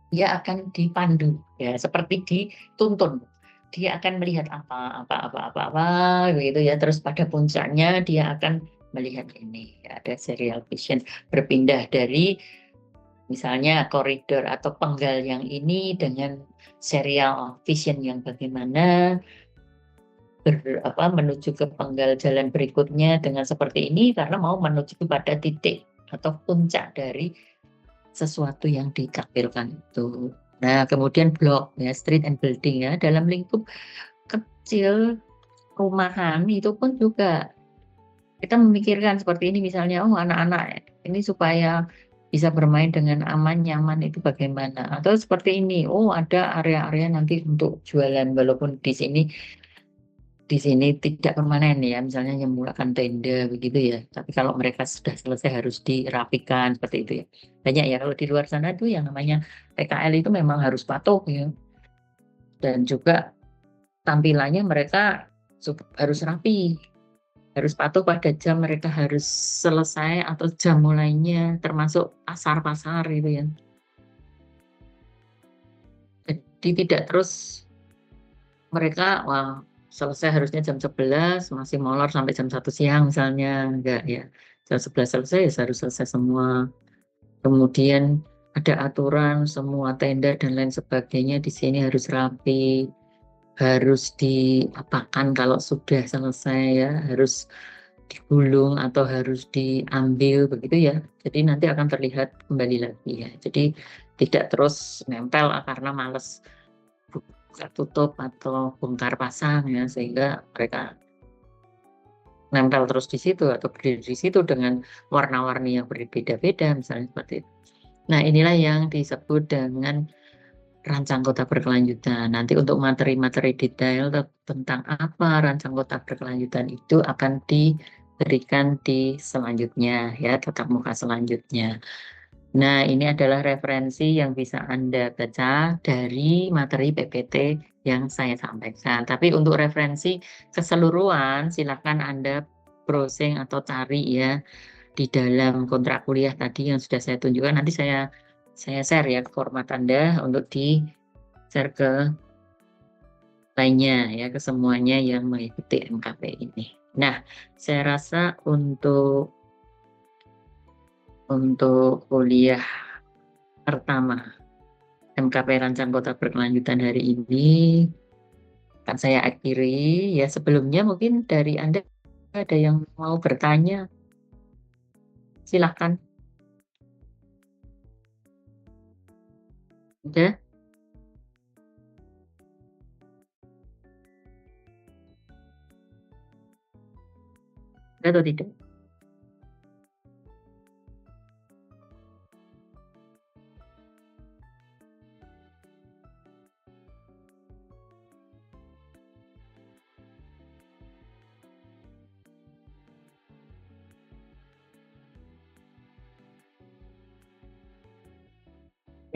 dia akan dipandu ya, seperti dituntun. Dia akan melihat apa gitu ya. Terus pada puncaknya dia akan melihat ini ya, ada serial vision, berpindah dari misalnya koridor atau penggal yang ini dengan serial vision yang bagaimana menuju ke penggal jalan berikutnya dengan seperti ini, karena mau menuju pada titik atau puncak dari sesuatu yang ditampilkan itu. Nah, kemudian blok ya, street and building ya, dalam lingkup kecil rumahan itu pun juga kita memikirkan seperti ini, misalnya anak-anak ini supaya bisa bermain dengan aman, nyaman itu bagaimana, atau seperti ini, ada area-area nanti untuk jualan, walaupun di sini tidak permanen ya, misalnya menyembunyikan tenda begitu ya, tapi kalau mereka sudah selesai harus dirapikan seperti itu ya. Banyak ya kalau di luar sana tuh yang namanya PKL itu memang harus patuh ya, dan juga tampilannya mereka harus rapi, harus patuh pada jam mereka harus selesai atau jam mulainya, termasuk pasar-pasar gitu ya. Jadi tidak terus mereka selesai harusnya jam 11 masih molor sampai jam 1 siang misalnya, enggak ya. Jam 11 selesai ya harus selesai semua. Kemudian ada aturan semua tenda dan lain sebagainya di sini harus rapi, harus diapakan kalau sudah selesai ya, harus digulung atau harus diambil begitu ya. Jadi nanti akan terlihat kembali lagi ya. Jadi tidak terus nempel karena males buka tutup atau bongkar pasang ya, sehingga mereka nempel terus di situ atau berdiri di situ dengan warna-warni yang berbeda-beda misalnya seperti itu. Nah, inilah yang disebut dengan rancang kota berkelanjutan. Nanti untuk materi-materi detail tentang apa rancang kota berkelanjutan itu akan diberikan di selanjutnya ya, tatap muka selanjutnya. Nah, ini adalah referensi yang bisa Anda baca dari materi PPT yang saya sampaikan. Tapi untuk referensi keseluruhan, silakan Anda browsing atau cari ya di dalam kontrak kuliah tadi yang sudah saya tunjukkan. Nanti saya share ya ke format Anda untuk di-share ke lainnya ya, ke semuanya yang mengikuti MKP ini. Nah, saya rasa untuk kuliah pertama MKP Rancang Kota Berkelanjutan hari ini akan saya akhiri ya. Sebelumnya mungkin dari Anda ada yang mau bertanya, silahkan. Udah atau tidak?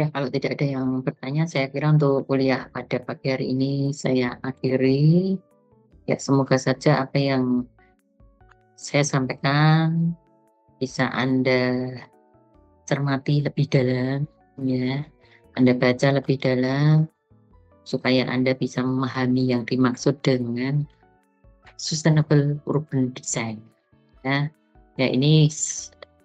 Ya, kalau tidak ada yang bertanya, saya kira untuk kuliah pada pagi hari ini saya akhiri. Ya, semoga saja apa yang saya sampaikan bisa Anda cermati lebih dalam, ya. Anda baca lebih dalam supaya Anda bisa memahami yang dimaksud dengan sustainable urban design. Ya, ya ini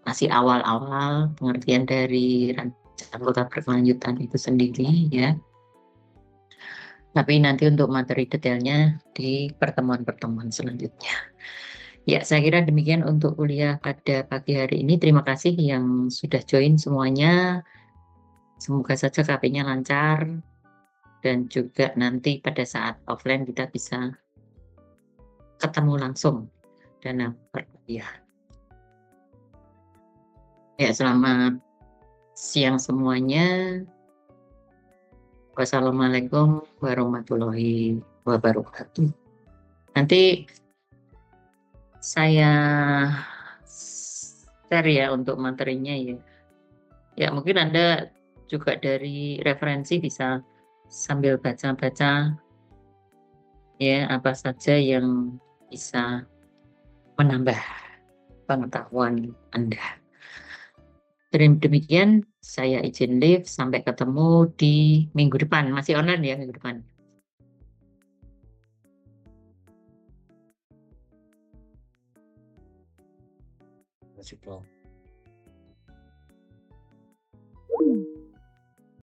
masih awal-awal pengertian dari rancangan kota berkelanjutan itu sendiri, ya. Tapi nanti untuk materi detailnya di pertemuan-pertemuan selanjutnya. Ya, saya kira demikian untuk kuliah pada pagi hari ini. Terima kasih yang sudah join semuanya. Semoga saja KP-nya lancar dan juga nanti pada saat offline kita bisa ketemu langsung dalam perkuliahan. Ya, selamat siang semuanya. Wassalamualaikum warahmatullahi wabarakatuh. Nanti saya share ya untuk materinya ya. Ya, mungkin Anda juga dari referensi bisa sambil baca-baca ya apa saja yang bisa menambah pengetahuan Anda. Demikian, saya izin live. Sampai ketemu di minggu depan. Masih online ya minggu depan. Masih belum.